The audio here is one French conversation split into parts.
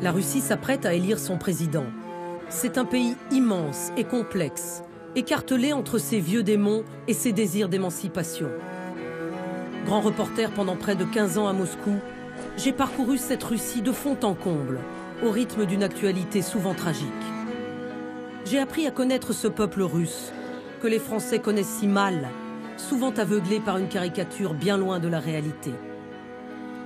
La Russie s'apprête à élire son président. C'est un pays immense et complexe, écartelé entre ses vieux démons et ses désirs d'émancipation. Grand reporter pendant près de 15 ans à Moscou, j'ai parcouru cette Russie de fond en comble, au rythme d'une actualité souvent tragique. J'ai appris à connaître ce peuple russe, que les Français connaissent si mal, souvent aveuglés par une caricature bien loin de la réalité.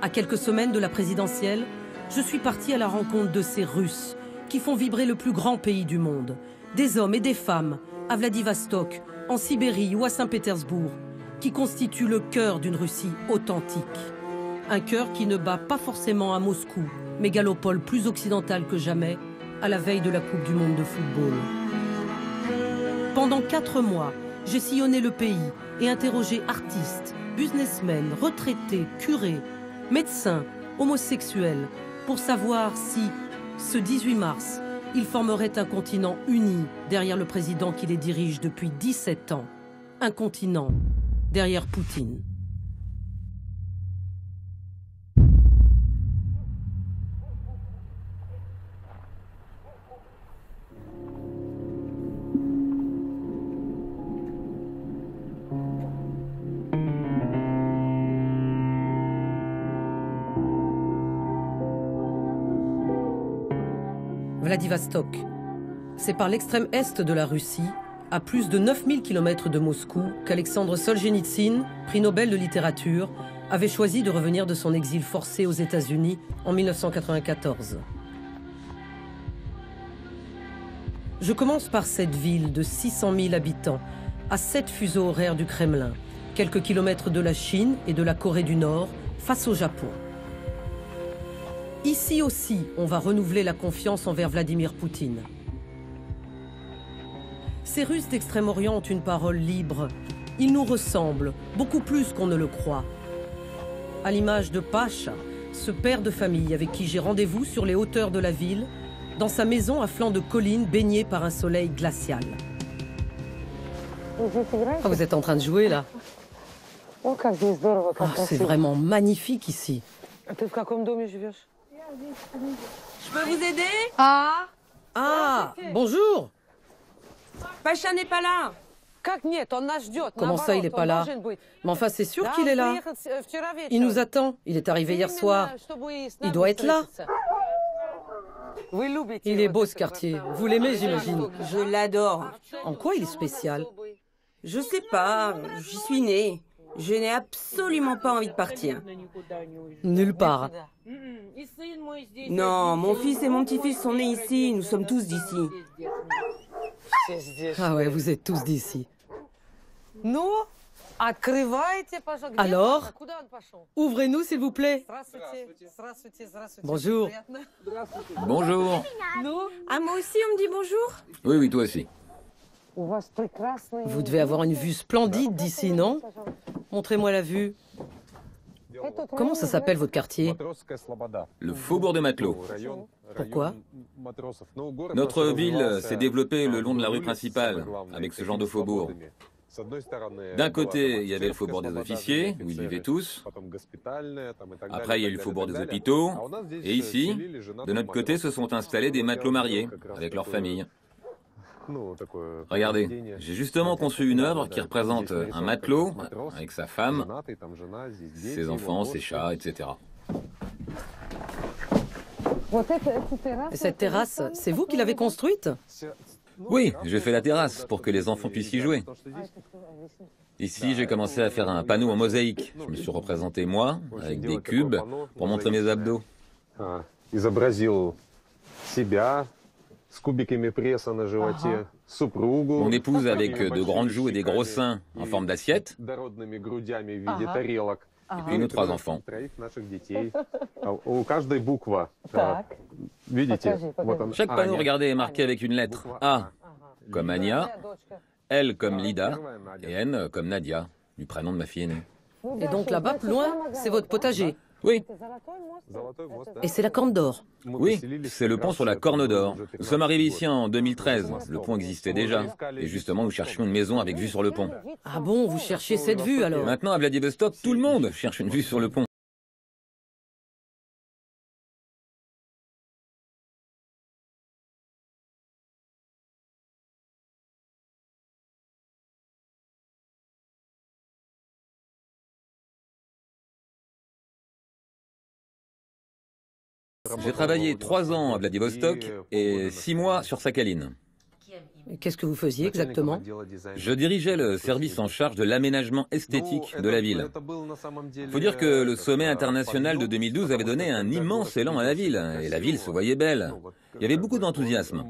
À quelques semaines de la présidentielle, je suis partie à la rencontre de ces Russes qui font vibrer le plus grand pays du monde, des hommes et des femmes, à Vladivostok, en Sibérie ou à Saint-Pétersbourg, qui constituent le cœur d'une Russie authentique. Un cœur qui ne bat pas forcément à Moscou, mégalopole plus occidentale que jamais, à la veille de la Coupe du Monde de football. Pendant 4 mois, j'ai sillonné le pays et interrogé artistes, businessmen, retraités, curés, médecins, homosexuels, pour savoir si, ce 18 mars, ils formeraient un continent uni derrière le président qui les dirige depuis 17 ans. Un continent derrière Poutine. Vladivostok. C'est par l'extrême est de la Russie, à plus de 9000 km de Moscou, qu'Alexandre Solzhenitsyn, prix Nobel de littérature, avait choisi de revenir de son exil forcé aux États-Unis en 1994. Je commence par cette ville de 600 000 habitants, à 7 fuseaux horaires du Kremlin, quelques kilomètres de la Chine et de la Corée du Nord, face au Japon. Ici aussi, on va renouveler la confiance envers Vladimir Poutine. Ces Russes d'Extrême-Orient ont une parole libre. Ils nous ressemblent, beaucoup plus qu'on ne le croit. À l'image de Pacha, ce père de famille avec qui j'ai rendez-vous sur les hauteurs de la ville, dans sa maison à flanc de colline baignée par un soleil glacial. Ah, vous êtes en train de jouer là? Oh, c'est vraiment magnifique ici. Je peux vous aider? Ah, bonjour. Pacha n'est pas là. Comment ça, il n'est pas là? Mais enfin, c'est sûr qu'il est là. Il nous attend. Il est arrivé hier soir. Il doit être là. Il est beau ce quartier. Vous l'aimez, j'imagine? Je l'adore. En quoi il est spécial? Je sais pas, j'y suis née. Je n'ai absolument pas envie de partir. Nulle part. Non, mon fils et mon petit-fils sont nés ici. Nous sommes tous d'ici. Ah ouais, vous êtes tous d'ici. Alors, ouvrez-nous s'il vous plaît. Bonjour. Bonjour. Ah, moi aussi, on me dit bonjour? Oui, oui, toi aussi. Vous devez avoir une vue splendide d'ici, non? Montrez-moi la vue. Comment ça s'appelle votre quartier? Le faubourg de Matelot. Pourquoi? Notre ville s'est développée le long de la rue principale, avec ce genre de faubourg. D'un côté, il y avait le faubourg des officiers, où ils vivaient tous. Après, il y a eu le faubourg des hôpitaux. Et ici, de notre côté, se sont installés des matelots mariés, avec leurs familles. Regardez, j'ai justement conçu une œuvre qui représente un matelot avec sa femme, ses enfants, ses chats, etc. Et cette terrasse, c'est vous qui l'avez construite? Oui, j'ai fait la terrasse pour que les enfants puissent y jouer. Ici, j'ai commencé à faire un panneau en mosaïque. Je me suis représenté moi, avec des cubes, pour montrer mes abdos. Mon épouse avec de grandes joues et des gros seins en forme d'assiette. Et puis nos 3 enfants. Chaque panneau, regardez, est marqué avec une lettre. A comme Ania, L comme Lida et N comme Nadia, du prénom de ma fille aînée. Et donc là-bas, plus loin, c'est votre potager? Oui. Et c'est la Corne d'Or? Oui, c'est le pont sur la Corne d'Or. Nous sommes arrivés ici en 2013. Le pont existait déjà. Et justement, nous cherchions une maison avec vue sur le pont. Ah bon, vous cherchez cette vue alors? Maintenant, à Vladivostok, tout le monde cherche une vue sur le pont. J'ai travaillé 3 ans à Vladivostok et 6 mois sur Sakhaline. Qu'est-ce que vous faisiez exactement? Je dirigeais le service en charge de l'aménagement esthétique de la ville. Il faut dire que le sommet international de 2012 avait donné un immense élan à la ville, et la ville se voyait belle. Il y avait beaucoup d'enthousiasme.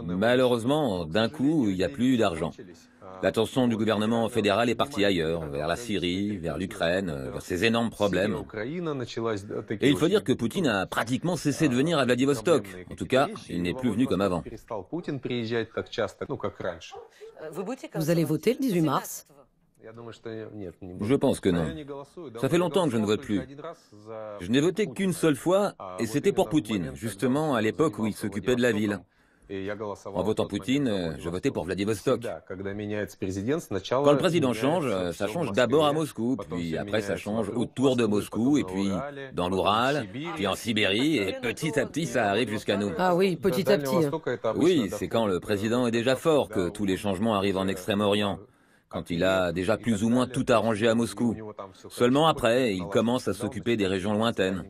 Malheureusement, d'un coup, il n'y a plus d'argent. L'attention du gouvernement fédéral est partie ailleurs, vers la Syrie, vers l'Ukraine, vers ces énormes problèmes. Et il faut dire que Poutine a pratiquement cessé de venir à Vladivostok. En tout cas, il n'est plus venu comme avant. Vous allez voter le 18 mars? Je pense que non. Ça fait longtemps que je ne vote plus. Je n'ai voté qu'une seule fois, et c'était pour Poutine, justement à l'époque où il s'occupait de la ville. En votant Poutine, je votais pour Vladivostok. Quand le président change, ça change d'abord à Moscou, puis après ça change autour de Moscou, et puis dans l'Oural, puis en Sibérie, et petit à petit ça arrive jusqu'à nous. Ah oui, petit à petit. Oui, c'est quand le président est déjà fort que tous les changements arrivent en Extrême-Orient, quand il a déjà plus ou moins tout arrangé à Moscou. Seulement après, il commence à s'occuper des régions lointaines.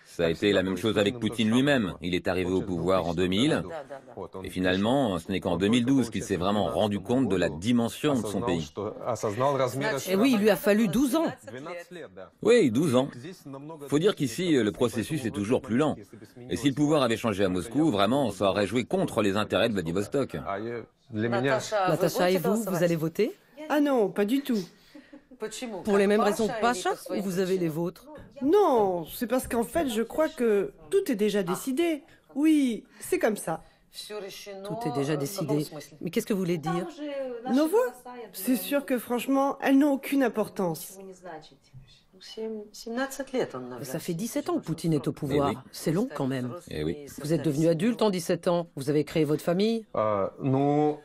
Ça a été la même chose avec Poutine lui-même. Il est arrivé au pouvoir en 2000, et finalement, ce n'est qu'en 2012 qu'il s'est vraiment rendu compte de la dimension de son pays. Et oui, il lui a fallu 12 ans. Oui, 12 ans. Faut dire qu'ici, le processus est toujours plus lent. Et si le pouvoir avait changé à Moscou, vraiment, ça aurait joué contre les intérêts de Vladivostok. Natacha, et vous allez voter? Ah non, pas du tout. Pour les mêmes raisons que Pacha, ou vous avez les vôtres? Non, c'est parce qu'en fait, je crois que tout est déjà décidé. Oui, c'est comme ça. Tout est déjà décidé. Mais qu'est-ce que vous voulez dire? Nos voix? C'est sûr que franchement, elles n'ont aucune importance. Ça fait 17 ans que Poutine est au pouvoir. Oui. C'est long quand même. Eh oui. Vous êtes devenu adulte en 17 ans. Vous avez créé votre famille. Bon,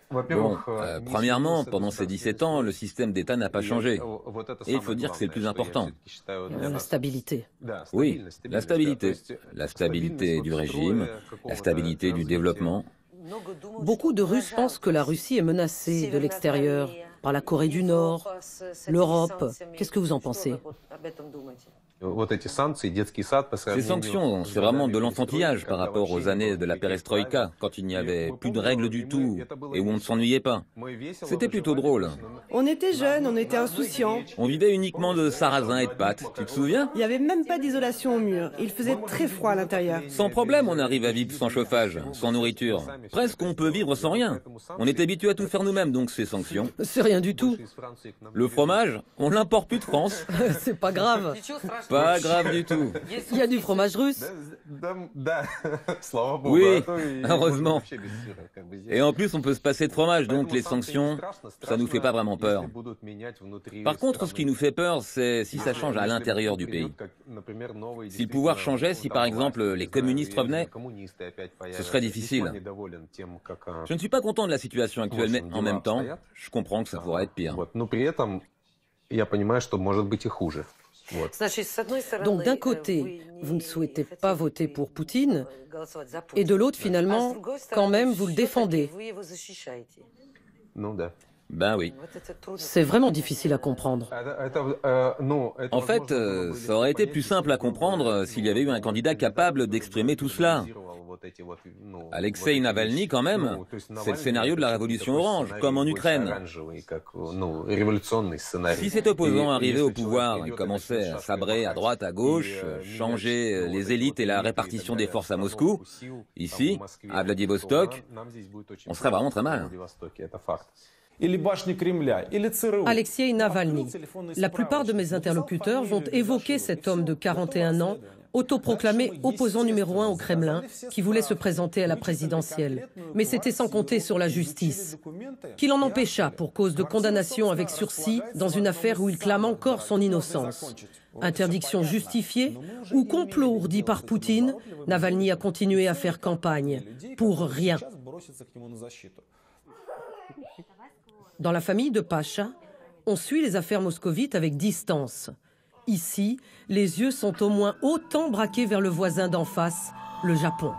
premièrement, pendant ces 17 ans, le système d'État n'a pas changé. Et il faut dire que c'est le plus important. La stabilité. Oui, la stabilité. La stabilité du régime, la stabilité du développement. Beaucoup de Russes pensent que la Russie est menacée de l'extérieur, par la Corée du Nord, l'Europe. Qu'est-ce que vous en pensez? Ces sanctions, c'est vraiment de l'enfantillage par rapport aux années de la perestroïka, quand il n'y avait plus de règles du tout et où on ne s'ennuyait pas. C'était plutôt drôle. On était jeunes, on était insouciants. On vivait uniquement de sarrasin et de pâtes, tu te souviens? Il n'y avait même pas d'isolation au mur. Il faisait très froid à l'intérieur. Sans problème, on arrive à vivre sans chauffage, sans nourriture. Presque on peut vivre sans rien. On est habitué à tout faire nous-mêmes, donc ces sanctions. C'est rien du tout. Le fromage, on l'importe plus de France. C'est pas grave. Pas grave du tout. Il y a du fromage russe. Oui, heureusement. Et en plus, on peut se passer de fromage, donc les sanctions, ça nous fait pas vraiment peur. Par contre, ce qui nous fait peur, c'est si ça change à l'intérieur du pays. Si le pouvoir changeait, si par exemple les communistes revenaient, ce serait difficile. Je ne suis pas content de la situation actuelle, mais en même temps, je comprends que ça pourrait être pire. Donc d'un côté, vous ne souhaitez pas voter pour Poutine, et de l'autre, finalement, quand même, vous le défendez. Ben oui. C'est vraiment difficile à comprendre. En fait, ça aurait été plus simple à comprendre s'il y avait eu un candidat capable d'exprimer tout cela. Alexei Navalny, quand même, c'est le scénario de la révolution orange, comme en Ukraine. Si cet opposant arrivait au pouvoir et commençait à sabrer à droite, à gauche, changer les élites et la répartition des forces à Moscou, ici, à Vladivostok, on serait vraiment très mal. Alexei Navalny. La plupart de mes interlocuteurs vont évoquer cet homme de 41 ans, autoproclamé opposant numéro 1 au Kremlin, qui voulait se présenter à la présidentielle. Mais c'était sans compter sur la justice, qui l'en empêcha pour cause de condamnation avec sursis dans une affaire où il clame encore son innocence. Interdiction justifiée ou complot ourdi par Poutine, Navalny a continué à faire campagne. Pour rien. Dans la famille de Pacha, on suit les affaires moscovites avec distance. Ici, les yeux sont au moins autant braqués vers le voisin d'en face, le Japon.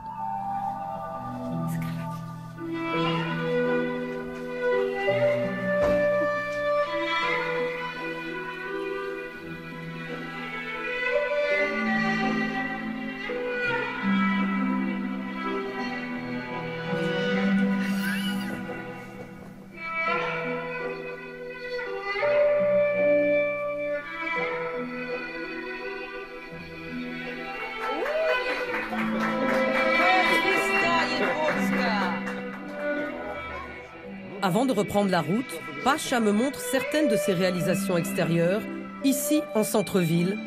Avant de reprendre la route, Pacha me montre certaines de ses réalisations extérieures, ici en centre-ville,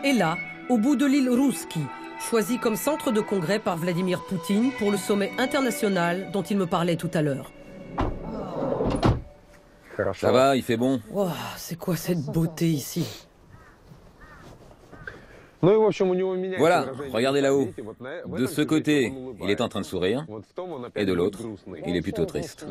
et là, au bout de l'île Rouski, choisie comme centre de congrès par Vladimir Poutine pour le sommet international dont il me parlait tout à l'heure. Ça va, il fait bon. Wow, c'est quoi cette beauté ici? Voilà, regardez là-haut. De ce côté, il est en train de sourire, et de l'autre, il est plutôt triste.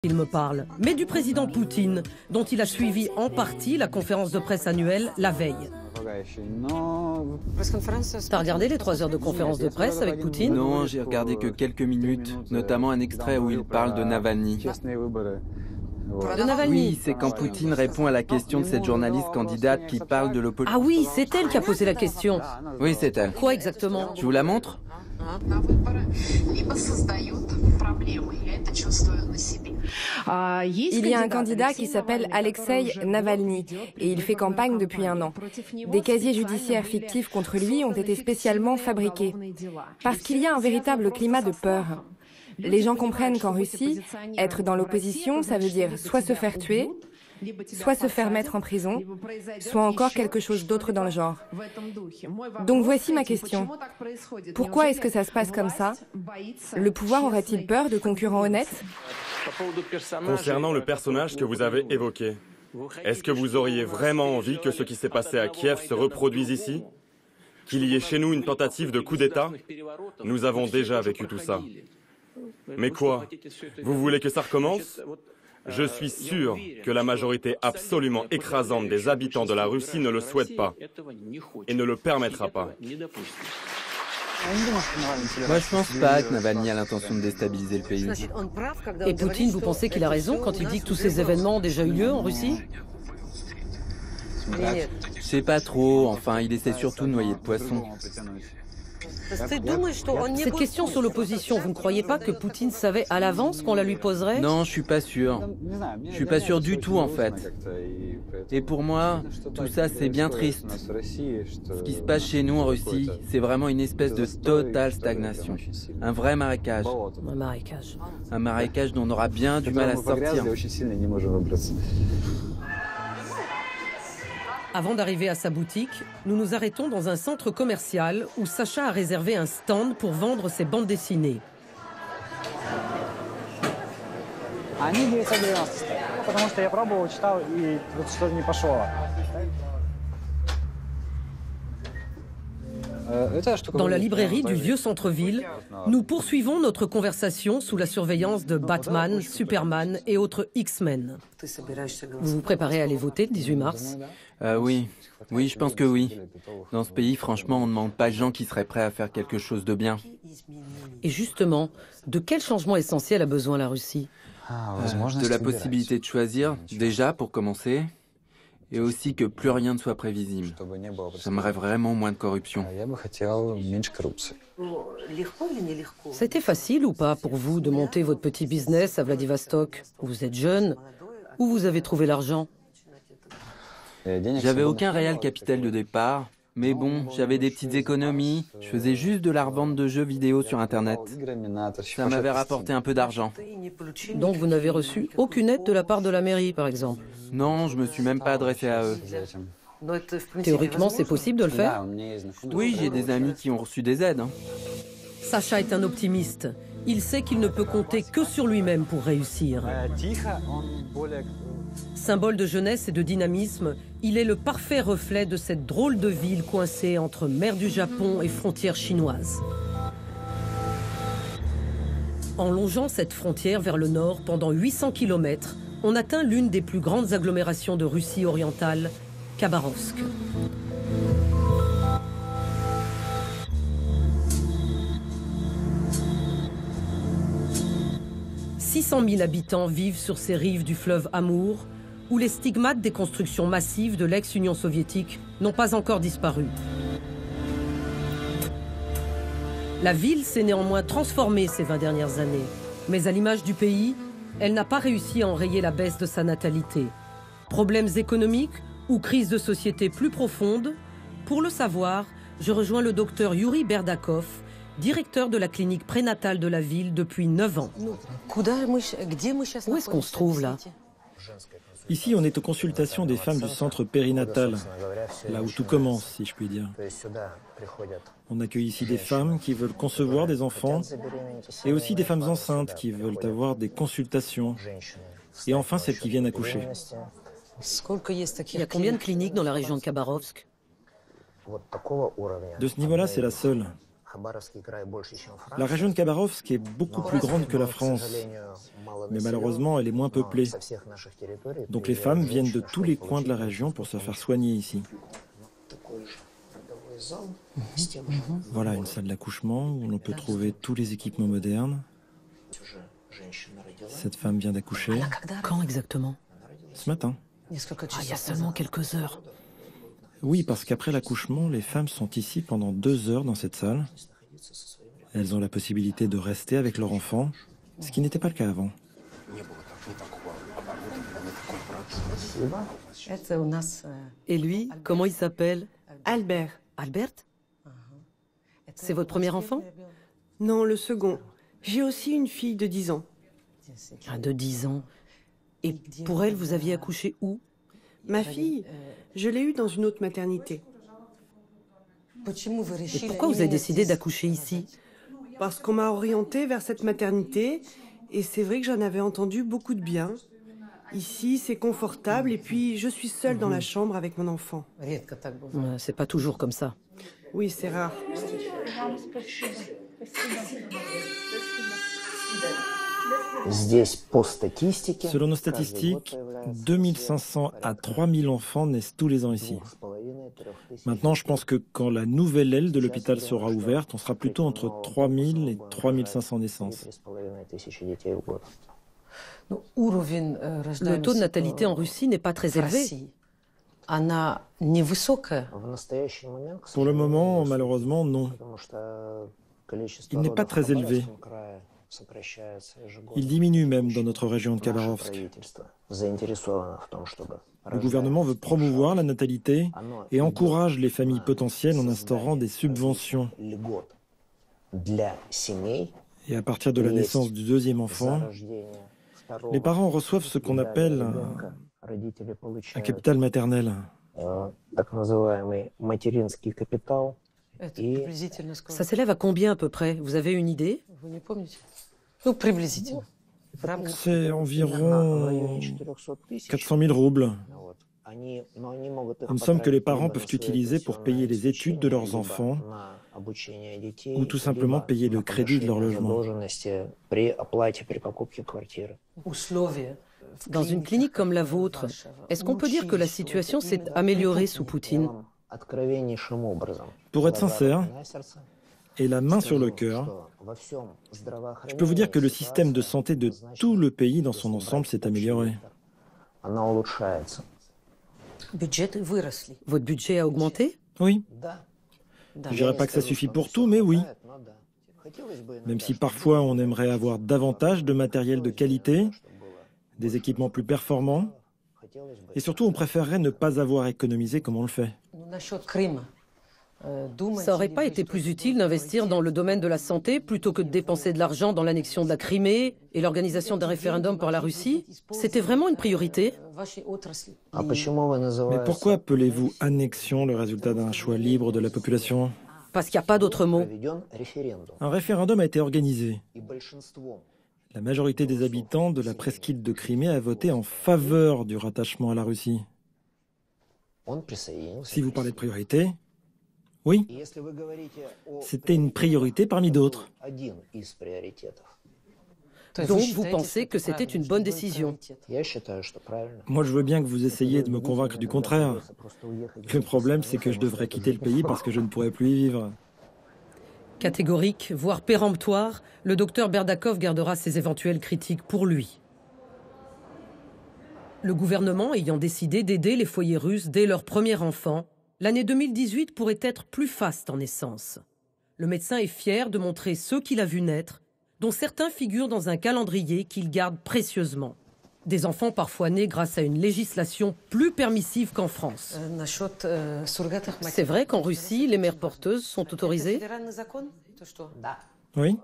Il me parle, mais du président Poutine, dont il a suivi en partie la conférence de presse annuelle la veille. T'as regardé les 3 heures de conférence de presse avec Poutine? Non, j'ai regardé que quelques minutes, notamment un extrait où il parle de Navalny. De Navalny? Oui, c'est quand Poutine répond à la question de cette journaliste candidate qui parle de l'opposition. Ah oui, c'est elle qui a posé la question. Oui, c'est elle. Quoi exactement? Je vous la montre? Il y a un candidat qui s'appelle Alexei Navalny et il fait campagne depuis 1 an. Des casiers judiciaires fictifs contre lui ont été spécialement fabriqués. Parce qu'il y a un véritable climat de peur. Les gens comprennent qu'en Russie, être dans l'opposition, ça veut dire soit se faire tuer, soit se faire mettre en prison, soit encore quelque chose d'autre dans le genre. Donc voici ma question. Pourquoi est-ce que ça se passe comme ça? Le pouvoir aurait-il peur de concurrents honnêtes? Concernant le personnage que vous avez évoqué, est-ce que vous auriez vraiment envie que ce qui s'est passé à Kiev se reproduise ici? Qu'il y ait chez nous une tentative de coup d'État? Nous avons déjà vécu tout ça. Mais quoi? Vous voulez que ça recommence? Je suis sûr que la majorité absolument écrasante des habitants de la Russie ne le souhaite pas et ne le permettra pas. Moi, je pense pas que Navalny a l'intention de déstabiliser le pays. Et Poutine, vous pensez qu'il a raison quand il dit que tous ces événements ont déjà eu lieu en Russie? Je sais pas trop, enfin, il essaie surtout de noyer le poisson. Cette question sur l'opposition, vous ne croyez pas que Poutine savait à l'avance qu'on la lui poserait? Non, je suis pas sûr. Je suis pas sûr du tout, en fait. Et pour moi, tout ça, c'est bien triste. Ce qui se passe chez nous en Russie, c'est vraiment une espèce de totale stagnation. Un vrai marécage. Un marécage. Un marécage dont on aura bien du mal à sortir. Avant d'arriver à sa boutique, nous nous arrêtons dans un centre commercial où Sacha a réservé un stand pour vendre ses bandes dessinées. Dans la librairie du vieux centre-ville, nous poursuivons notre conversation sous la surveillance de Batman, Superman et autres X-Men. Vous vous préparez à aller voter le 18 mars? Oui, je pense que oui. Dans ce pays, franchement, on ne demande pas de gens qui seraient prêts à faire quelque chose de bien. Et justement, de quel changement essentiel a besoin la Russie? De la possibilité de choisir, déjà, pour commencer, et aussi que plus rien ne soit prévisible. J'aimerais vraiment moins de corruption. C'était facile ou pas pour vous de monter votre petit business à Vladivostok? Vous êtes jeune. Où vous avez trouvé l'argent? J'avais aucun réel capital de départ, mais bon, j'avais des petites économies. Je faisais juste de la revente de jeux vidéo sur Internet. Ça m'avait rapporté un peu d'argent. Donc vous n'avez reçu aucune aide de la part de la mairie, par exemple? Non, je me suis même pas adressé à eux. Théoriquement, c'est possible de le faire? Oui, j'ai des amis qui ont reçu des aides. Sacha est un optimiste. Il sait qu'il ne peut compter que sur lui-même pour réussir. Symbole de jeunesse et de dynamisme, il est le parfait reflet de cette drôle de ville coincée entre mer du Japon et frontière chinoise. En longeant cette frontière vers le nord pendant 800 km, on atteint l'une des plus grandes agglomérations de Russie orientale, Khabarovsk. « 600 000 habitants vivent sur ces rives du fleuve Amour, où les stigmates des constructions massives de l'ex-Union soviétique n'ont pas encore disparu. La ville s'est néanmoins transformée ces 20 dernières années, mais à l'image du pays, elle n'a pas réussi à enrayer la baisse de sa natalité. Problèmes économiques ou crise de société plus profonde? Pour le savoir, je rejoins le docteur Yuri Berdakov, directeur de la clinique prénatale de la ville depuis 9 ans. Où est-ce qu'on se trouve là? Ici, on est aux consultations des femmes du centre périnatal, là où tout commence, si je puis dire. On accueille ici des femmes qui veulent concevoir des enfants et aussi des femmes enceintes qui veulent avoir des consultations. Et enfin, celles qui viennent accoucher. Il y a combien de cliniques dans la région de Khabarovsk? De ce niveau-là, c'est la seule. La région de Khabarovsk est beaucoup plus grande que la France, mais malheureusement, elle est moins peuplée. Donc les femmes viennent de tous les coins de la région pour se faire soigner ici. Voilà une salle d'accouchement où l'on peut trouver tous les équipements modernes. Cette femme vient d'accoucher. Quand exactement? Ce matin. Il y a seulement quelques heures. Oui, parce qu'après l'accouchement, les femmes sont ici pendant 2 heures dans cette salle. Elles ont la possibilité de rester avec leur enfant, ce qui n'était pas le cas avant. Et lui, comment il s'appelle? Albert. Albert? C'est votre premier enfant? Non, le second. J'ai aussi une fille de 10 ans. De 10 ans. Et pour elle, vous aviez accouché où? Ma fille, je l'ai eue dans une autre maternité. Et pourquoi vous avez décidé d'accoucher ici? Parce qu'on m'a orientée vers cette maternité et c'est vrai que j'en avais entendu beaucoup de bien. Ici, c'est confortable et puis je suis seule dans la chambre avec mon enfant. C'est pas toujours comme ça. Oui, c'est rare. Selon nos statistiques, 2500 à 3000 enfants naissent tous les ans ici. Maintenant, je pense que quand la nouvelle aile de l'hôpital sera ouverte, on sera plutôt entre 3000 et 3500 naissances. Le taux de natalité en Russie n'est pas très élevé. Pour le moment, malheureusement, non. Il n'est pas très élevé. Il diminue même dans notre région de Khabarovsk. Le gouvernement veut promouvoir la natalité et encourage les familles potentielles en instaurant des subventions. Et à partir de la naissance du deuxième enfant, les parents reçoivent ce qu'on appelle un capital maternel. Ça s'élève à combien à peu près? Vous avez une idée? C'est environ 400 000 roubles. Une somme que les parents peuvent utiliser pour payer les études de leurs enfants ou tout simplement payer le crédit de leur logement. Dans une clinique comme la vôtre, est-ce qu'on peut dire que la situation s'est améliorée sous Poutine? Pour être sincère, et la main sur le cœur, je peux vous dire que le système de santé de tout le pays dans son ensemble s'est amélioré. Votre budget a augmenté? Oui. Je dirais pas que ça suffit pour tout, mais oui. Même si parfois on aimerait avoir davantage de matériel de qualité, des équipements plus performants, et surtout on préférerait ne pas avoir économisé comme on le fait. Ça aurait pas été plus utile d'investir dans le domaine de la santé plutôt que de dépenser de l'argent dans l'annexion de la Crimée et l'organisation d'un référendum par la Russie? C'était vraiment une priorité? Mais pourquoi appelez-vous annexion le résultat d'un choix libre de la population? Parce qu'il n'y a pas d'autre mot. Un référendum a été organisé. La majorité des habitants de la presqu'île de Crimée a voté en faveur du rattachement à la Russie. Si vous parlez de priorité, oui, c'était une priorité parmi d'autres. Donc vous pensez que c'était une bonne décision? Moi, je veux bien que vous essayiez de me convaincre du contraire. Le problème, c'est que je devrais quitter le pays parce que je ne pourrais plus y vivre. Catégorique, voire péremptoire, le docteur Berdakov gardera ses éventuelles critiques pour lui. Le gouvernement ayant décidé d'aider les foyers russes dès leur premier enfant, l'année 2018 pourrait être plus faste en naissance. Le médecin est fier de montrer ceux qu'il a vus naître, dont certains figurent dans un calendrier qu'il garde précieusement. Des enfants parfois nés grâce à une législation plus permissive qu'en France. C'est vrai qu'en Russie, les mères porteuses sont autorisées? Oui.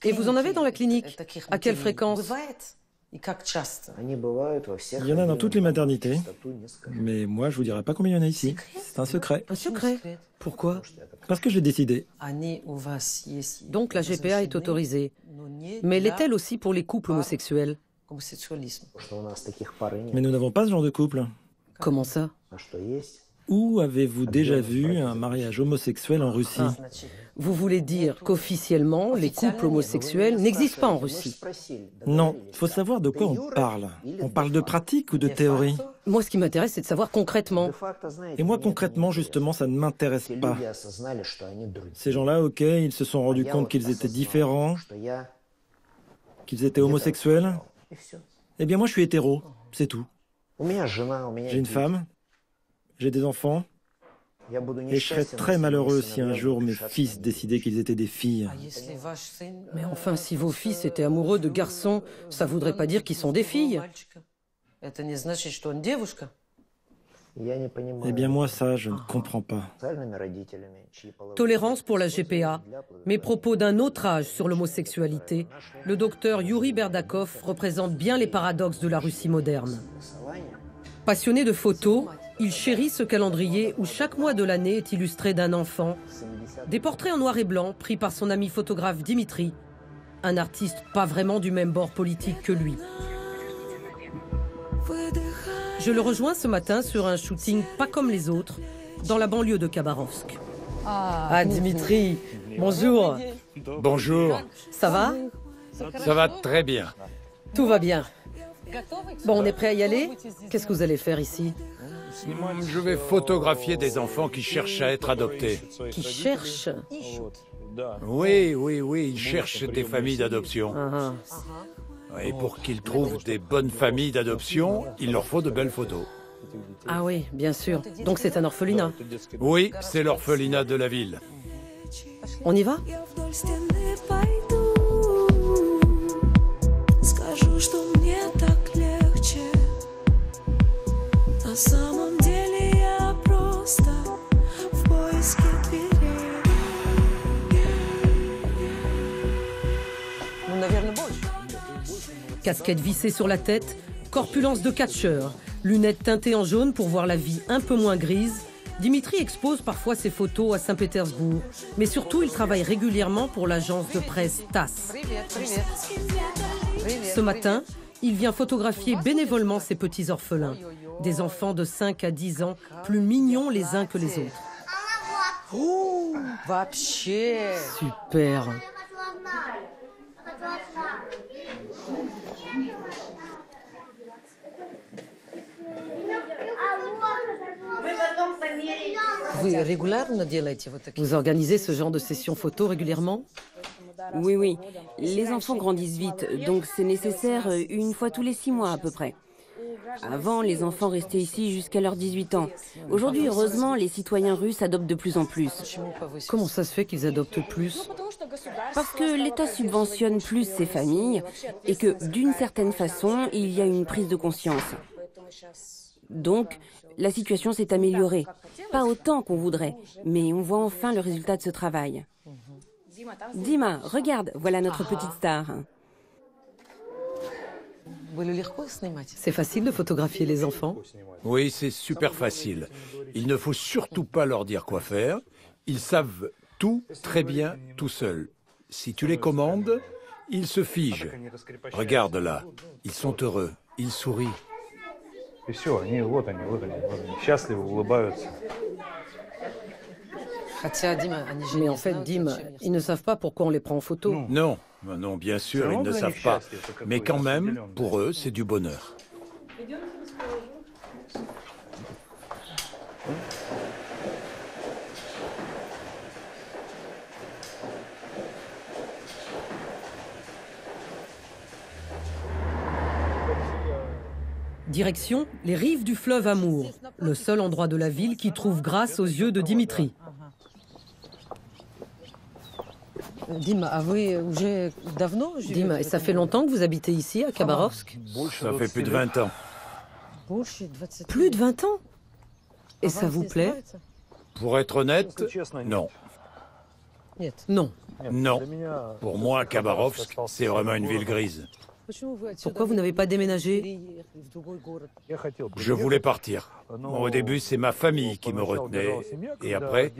Et vous en avez dans la clinique? À quelle fréquence? Il y en a dans toutes les maternités. Mais moi, je vous dirai pas combien il y en a ici. C'est un secret. Un secret? Pourquoi? Parce que j'ai décidé. Donc la GPA est autorisée. Mais l'est-elle aussi pour les couples homosexuels? Mais nous n'avons pas ce genre de couple. Comment ça? Où avez-vous déjà vu un mariage homosexuel en Russie? Vous voulez dire qu'officiellement, les couples homosexuels n'existent pas en Russie? Non, il faut savoir de quoi on parle. On parle de pratique ou de théorie? Moi, ce qui m'intéresse, c'est de savoir concrètement. Et moi, concrètement, justement, ça ne m'intéresse pas. Ces gens-là, ok, ils se sont rendus compte qu'ils étaient différents, qu'ils étaient homosexuels. Eh bien, moi, je suis hétéro, c'est tout. J'ai une femme, j'ai des enfants, et je serais très malheureux si un jour mes fils décidaient qu'ils étaient des filles. Mais enfin, si vos fils étaient amoureux de garçons, ça voudrait pas dire qu'ils sont des filles. Eh bien, moi, ça, je ne comprends pas. Tolérance pour la GPA, mais propos d'un autre âge sur l'homosexualité, le docteur Yuri Berdakov représente bien les paradoxes de la Russie moderne. Passionné de photos, il chérit ce calendrier où chaque mois de l'année est illustré d'un enfant. Des portraits en noir et blanc pris par son ami photographe Dimitri, un artiste pas vraiment du même bord politique que lui. Je le rejoins ce matin sur un shooting pas comme les autres, dans la banlieue de Khabarovsk. Ah, Dimitri, bonjour. Bonjour. Ça va? Ça va très bien. Tout va bien. Bon, on est prêt à y aller? Qu'est-ce que vous allez faire ici? Je vais photographier des enfants qui cherchent à être adoptés. Qui cherchent? Oui, ils cherchent des familles d'adoption. Et pour qu'ils trouvent des bonnes familles d'adoption, il leur faut de belles photos. Ah oui, bien sûr. Donc c'est un orphelinat? Oui, c'est l'orphelinat de la ville. On y va? Casquette vissée sur la tête, corpulence de catcheur, lunettes teintées en jaune pour voir la vie un peu moins grise, Dimitri expose parfois ses photos à Saint-Pétersbourg. Mais surtout, il travaille régulièrement pour l'agence de presse TASS. Ce matin, il vient photographier bénévolement ces petits orphelins. Des enfants de 5 à 10 ans, plus mignons les uns que les autres. Super. Vous organisez ce genre de sessions photo régulièrement? Oui. Les enfants grandissent vite, donc c'est nécessaire une fois tous les 6 mois à peu près. Avant, les enfants restaient ici jusqu'à leurs 18 ans. Aujourd'hui, heureusement, les citoyens russes adoptent de plus en plus. Comment ça se fait qu'ils adoptent plus? Parce que l'État subventionne plus ces familles et que, d'une certaine façon, il y a une prise de conscience. Donc, la situation s'est améliorée. Pas autant qu'on voudrait, mais on voit enfin le résultat de ce travail. Dima, regarde, voilà notre petite star. C'est facile de photographier les enfants? Oui, c'est super facile. Il ne faut surtout pas leur dire quoi faire. Ils savent tout très bien tout seuls. Si tu les commandes, Ils se figent. Regarde là, ils sont heureux, ils sourient. Mais en fait, Dim, ils ne savent pas pourquoi on les prend en photo. Non, non, bien sûr, ils ne savent pas. Mais quand même, pour eux, c'est du bonheur. Direction les rives du fleuve Amour, le seul endroit de la ville qui trouve grâce aux yeux de Dimitri. Dim, et ça fait longtemps que vous habitez ici, à Khabarovsk? Ça fait plus de 20 ans. Plus de 20 ans? Et ça vous plaît? Pour être honnête, non. Non. Non. Pour moi, Khabarovsk, c'est vraiment une ville grise. Pourquoi vous n'avez pas déménagé? Je voulais partir. Au début, c'est ma famille qui me retenait. Et après,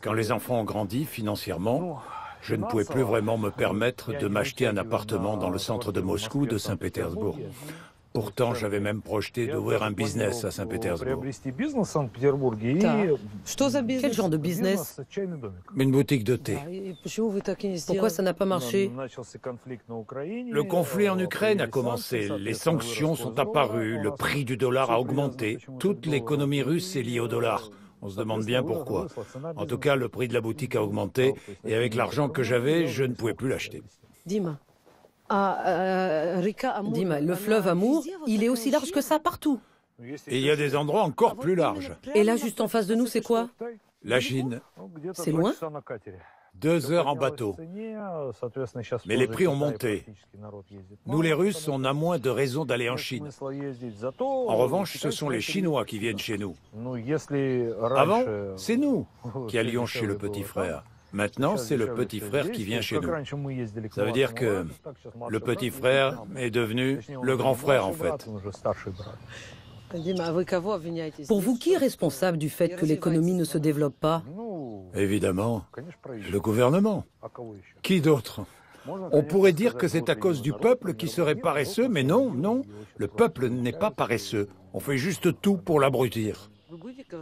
quand les enfants ont grandi financièrement, je ne pouvais plus vraiment me permettre de m'acheter un appartement dans le centre de Moscou, de Saint-Pétersbourg. Pourtant, j'avais même projeté d'ouvrir un business à Saint-Pétersbourg. Quel genre de business? Une boutique de thé. Pourquoi ça n'a pas marché? Le conflit en Ukraine a commencé, les sanctions sont apparues, le prix du dollar a augmenté. Toute l'économie russe est liée au dollar. On se demande bien pourquoi. En tout cas, le prix de la boutique a augmenté et avec l'argent que j'avais, je ne pouvais plus l'acheter. Dim, le fleuve Amour, il est aussi large que ça partout. Et il y a des endroits encore plus larges. Et là, juste en face de nous, c'est quoi? La Chine. C'est loin? 2 heures en bateau. Mais les prix ont monté. Nous, les Russes, on a moins de raisons d'aller en Chine. En revanche, ce sont les Chinois qui viennent chez nous. Avant, c'est nous qui allions chez le petit frère. Maintenant, c'est le petit frère qui vient chez nous. Ça veut dire que le petit frère est devenu le grand frère, en fait. Pour vous, qui est responsable du fait que l'économie ne se développe pas? Évidemment, le gouvernement. Qui d'autre? On pourrait dire que c'est à cause du peuple qui serait paresseux, mais non, non. Le peuple n'est pas paresseux. On fait juste tout pour l'abrutir.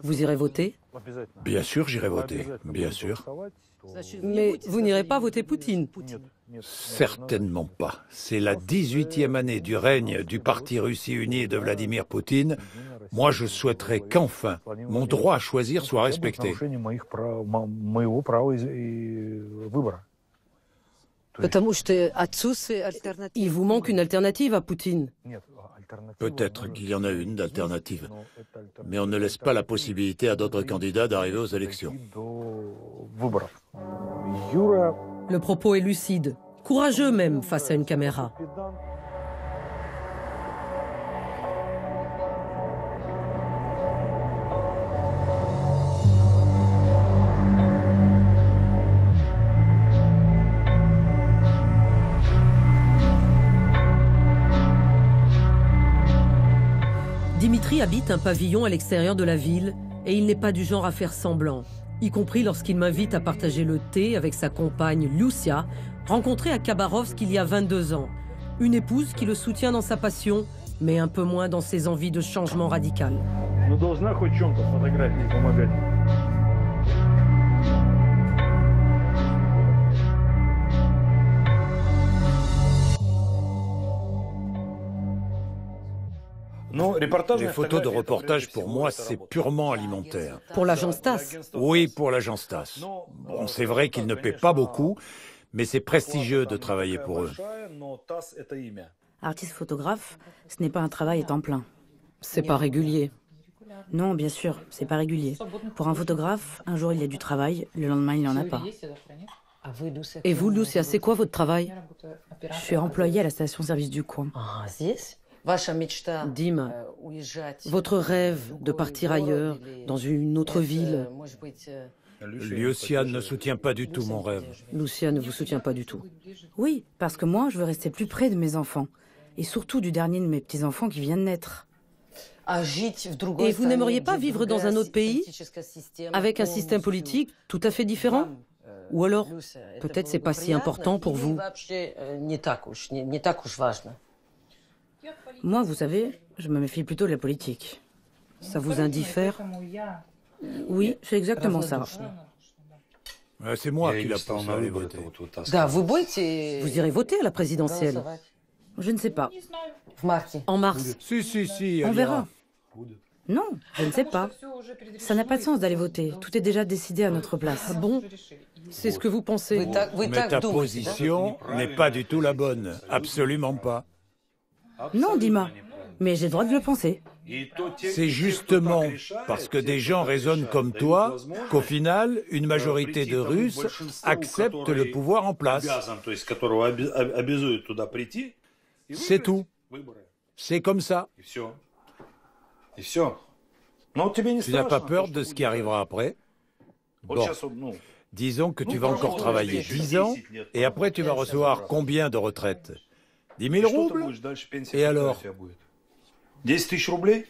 Vous irez voter? Bien sûr, j'irai voter. Bien sûr. Mais vous n'irez pas voter Poutine? Certainement pas. C'est la 18e année du règne du Parti Russie Unie et de Vladimir Poutine. Moi, je souhaiterais qu'enfin, mon droit à choisir soit respecté. Il vous manque une alternative à Poutine. Peut-être qu'il y en a une d'alternative. Mais on ne laisse pas la possibilité à d'autres candidats d'arriver aux élections. Le propos est lucide, courageux même face à une caméra. Dimitri habite un pavillon à l'extérieur de la ville et il n'est pas du genre à faire semblant, y compris lorsqu'il m'invite à partager le thé avec sa compagne Lucia, rencontrée à Khabarovsk il y a 22 ans. Une épouse qui le soutient dans sa passion, mais un peu moins dans ses envies de changement radical. Les photos de reportage, pour moi, c'est purement alimentaire. Pour l'agence TASS? Oui, pour l'agence TASS. Bon, c'est vrai qu'ils ne paient pas beaucoup, mais c'est prestigieux de travailler pour eux. Artiste photographe, ce n'est pas un travail à temps plein. C'est pas régulier. Non, bien sûr, c'est pas régulier. Pour un photographe, un jour il y a du travail, le lendemain il n'en a pas. Et vous, Lucia, c'est quoi votre travail? Je suis employée à la station-service du coin. Dim, votre rêve de partir ailleurs, dans une autre ville? Lucia ne soutient pas du tout mon rêve. Lucia ne vous soutient pas du tout? Oui, parce que moi, je veux rester plus près de mes enfants. Et surtout du dernier de mes petits-enfants qui vient de naître. Et vous n'aimeriez pas vivre dans un autre pays, avec un système politique tout à fait différent? Ou alors, peut-être c'est pas si important pour vous. Moi, vous savez, je me méfie plutôt de la politique. Ça vous indiffère? Oui, c'est exactement ça. C'est moi qui l'a poussé à aller voter. Vous irez voter à la présidentielle? Je ne sais pas. En mars? Si, On elle verra. ira. Non, je ne sais pas. Ça n'a pas de sens d'aller voter. Tout est déjà décidé à notre place. Ah bon? C'est ce que vous pensez? Mais ta position n'est pas du tout la bonne. Absolument pas. Non, Dima. Mais j'ai le droit de le penser. C'est justement parce que des gens raisonnent comme toi qu'au final, une majorité de Russes accepte le pouvoir en place. C'est tout. C'est comme ça. Tu n'as pas peur de ce qui arrivera après? Bon, disons que tu vas encore travailler 10 ans, et après tu vas recevoir combien de retraite? 10 000 roubles? Et alors? 10 000 roubles.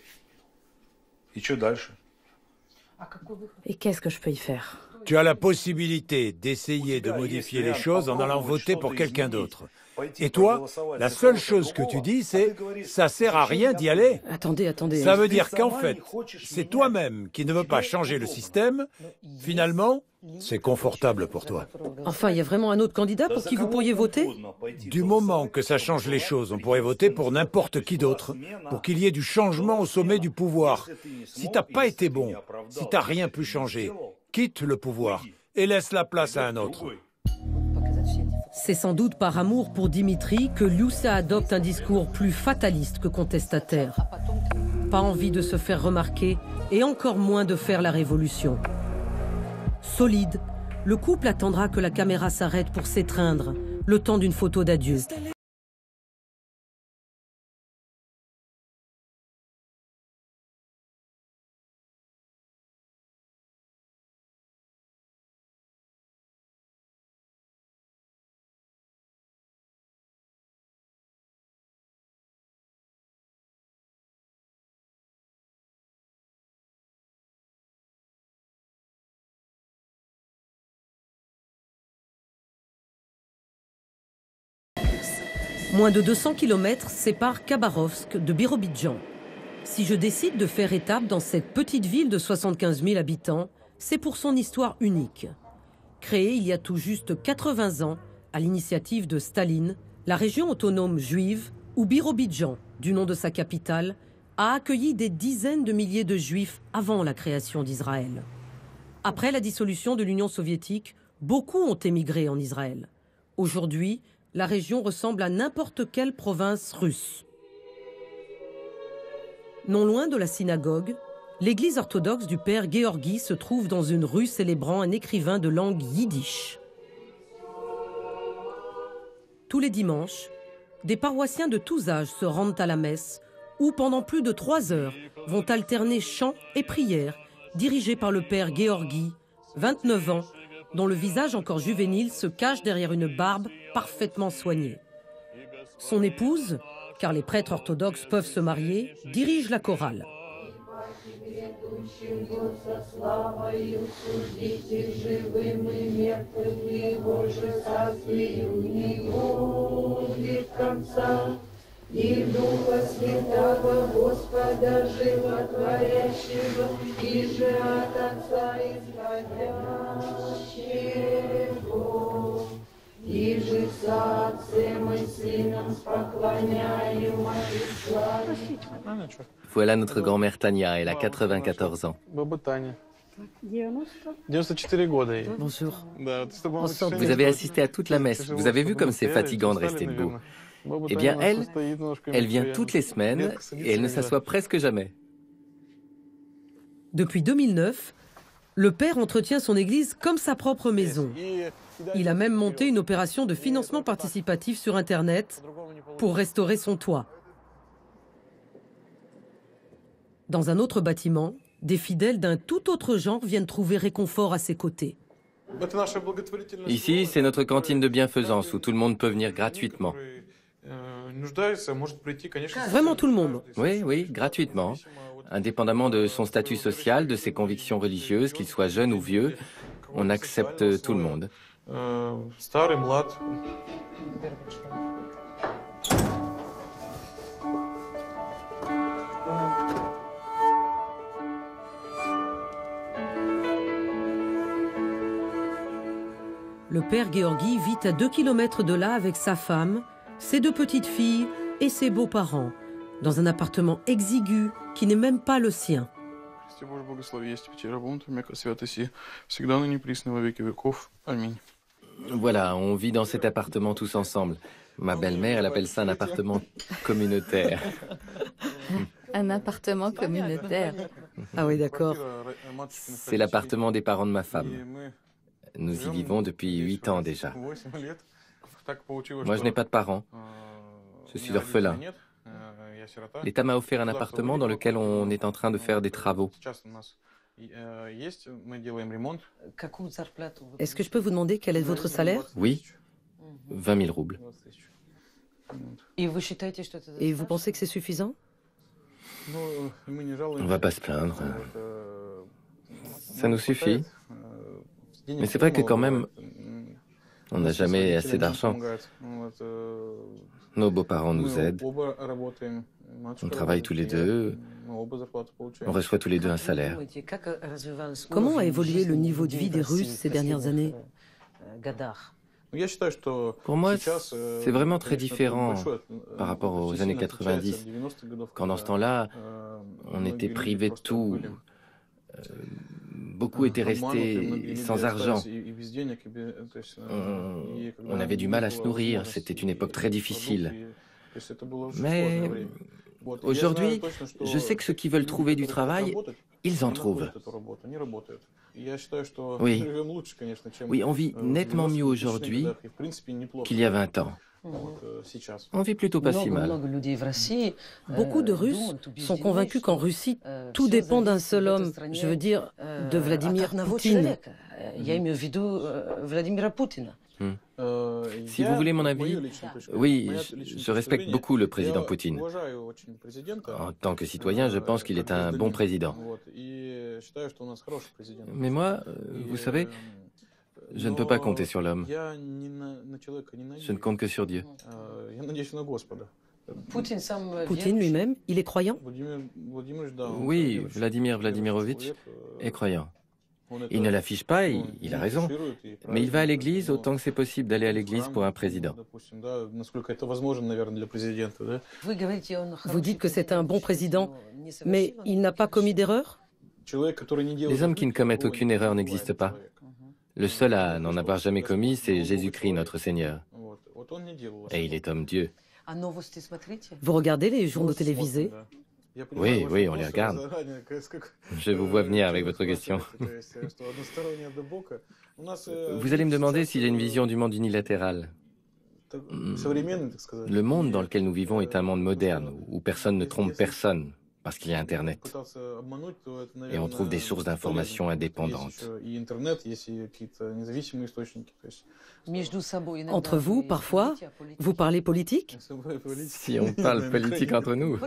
Et qu'est-ce que je peux y faire? Tu as la possibilité d'essayer de modifier les choses en allant voter pour quelqu'un d'autre. Et toi, la seule chose que tu dis, c'est « ça sert à rien d'y aller ». Attendez. Ça veut dire qu'en fait, c'est toi-même qui ne veux pas changer le système. Finalement, c'est confortable pour toi. Enfin, il y a vraiment un autre candidat pour qui vous pourriez voter? Du moment que ça change les choses, on pourrait voter pour n'importe qui d'autre, pour qu'il y ait du changement au sommet du pouvoir. Si t'as pas été bon, si t'as rien pu changer, quitte le pouvoir et laisse la place à un autre. C'est sans doute par amour pour Dimitri que Liusa adopte un discours plus fataliste que contestataire. Pas envie de se faire remarquer et encore moins de faire la révolution. Solide, le couple attendra que la caméra s'arrête pour s'étreindre, le temps d'une photo d'adieu. Moins de 200 km séparent Khabarovsk de Birobidzjan. Si je décide de faire étape dans cette petite ville de 75 000 habitants, c'est pour son histoire unique. Créée il y a tout juste 80 ans, à l'initiative de Staline, la région autonome juive, ou Birobidzjan, du nom de sa capitale, a accueilli des dizaines de milliers de juifs avant la création d'Israël. Après la dissolution de l'Union soviétique, beaucoup ont émigré en Israël. Aujourd'hui, la région ressemble à n'importe quelle province russe. Non loin de la synagogue, l'église orthodoxe du père Georgi se trouve dans une rue célébrant un écrivain de langue yiddish. Tous les dimanches, des paroissiens de tous âges se rendent à la messe où, pendant plus de 3 heures, vont alterner chants et prières dirigés par le père Georgi, 29 ans, dont le visage encore juvénile se cache derrière une barbe parfaitement soignée. Son épouse, car les prêtres orthodoxes peuvent se marier, dirige la chorale. И Духа Святого Господа Животворящего, и же от Отца Исходящего, и же с Отцем и Сыном поклоняемо и славим. Voilà notre grand-mère Tania, elle a 94 ans. Bonjour. Vous avez assisté à toute la messe, vous avez vu comme c'est fatigant de rester debout. Eh bien, elle vient toutes les semaines et elle ne s'assoit presque jamais. Depuis 2009, le père entretient son église comme sa propre maison. Il a même monté une opération de financement participatif sur Internet pour restaurer son toit. Dans un autre bâtiment, des fidèles d'un tout autre genre viennent trouver réconfort à ses côtés. Ici, c'est notre cantine de bienfaisance où tout le monde peut venir gratuitement. Vraiment tout le monde? Oui, gratuitement. Indépendamment de son statut social, de ses convictions religieuses, qu'il soit jeune ou vieux, on accepte tout le monde. Le père Georgi vit à 2 kilomètres de là avec sa femme, ses 2 petites filles et ses beaux-parents, dans un appartement exigu qui n'est même pas le sien. Voilà, on vit dans cet appartement tous ensemble. Ma belle-mère, elle appelle ça un appartement communautaire. Un appartement communautaire. Ah oui, d'accord. C'est l'appartement des parents de ma femme. Nous y vivons depuis 8 ans déjà. Moi, je n'ai pas de parents. Je suis orphelin. L'État m'a offert un appartement dans lequel on est en train de faire des travaux. Est-ce que je peux vous demander quel est votre salaire? Oui, 20 000 roubles. Et vous pensez que c'est suffisant? On va pas se plaindre. Ça nous suffit. Mais c'est vrai que quand même, on n'a jamais assez d'argent. Nos beaux-parents nous aident. On travaille tous les deux. On reçoit tous les deux un salaire. Comment a évolué le niveau de vie des Russes ces dernières années? Pour moi, c'est vraiment très différent par rapport aux années 90. Quand dans ce temps-là, on était privé de tout. Beaucoup étaient restés sans argent. On avait du mal à se nourrir. C'était une époque très difficile. Mais aujourd'hui, je sais que ceux qui veulent trouver du travail, ils en trouvent. Oui, oui, on vit nettement mieux aujourd'hui qu'il y a 20 ans. On vit plutôt pas si mal. Beaucoup de Russes sont convaincus qu'en Russie, tout dépend d'un seul homme, je veux dire, de Vladimir Poutine. Si vous voulez mon avis, oui, je respecte beaucoup le président Poutine. En tant que citoyen, je pense qu'il est un bon président. Mais moi, vous savez, je ne peux pas compter sur l'homme. Je ne compte que sur Dieu. Poutine lui-même, il est croyant? Oui, Vladimir Vladimirovitch est croyant. Il ne l'affiche pas, il a raison. Mais il va à l'église autant que c'est possible d'aller à l'église pour un président. Vous dites que c'est un bon président, mais il n'a pas commis d'erreur? Les hommes qui ne commettent aucune erreur n'existent pas. Le seul à n'en avoir jamais commis, c'est Jésus-Christ, notre Seigneur. Et il est homme-Dieu. Vous regardez les journaux télévisés? Oui, oui, on les regarde. Je vous vois venir avec votre question. Vous allez me demander si j'ai une vision du monde unilatéral. Le monde dans lequel nous vivons est un monde moderne, où personne ne trompe personne, parce qu'il y a Internet. Et on trouve des sources d'informations indépendantes. Entre vous, parfois, vous parlez politique? Si on parle politique entre nous.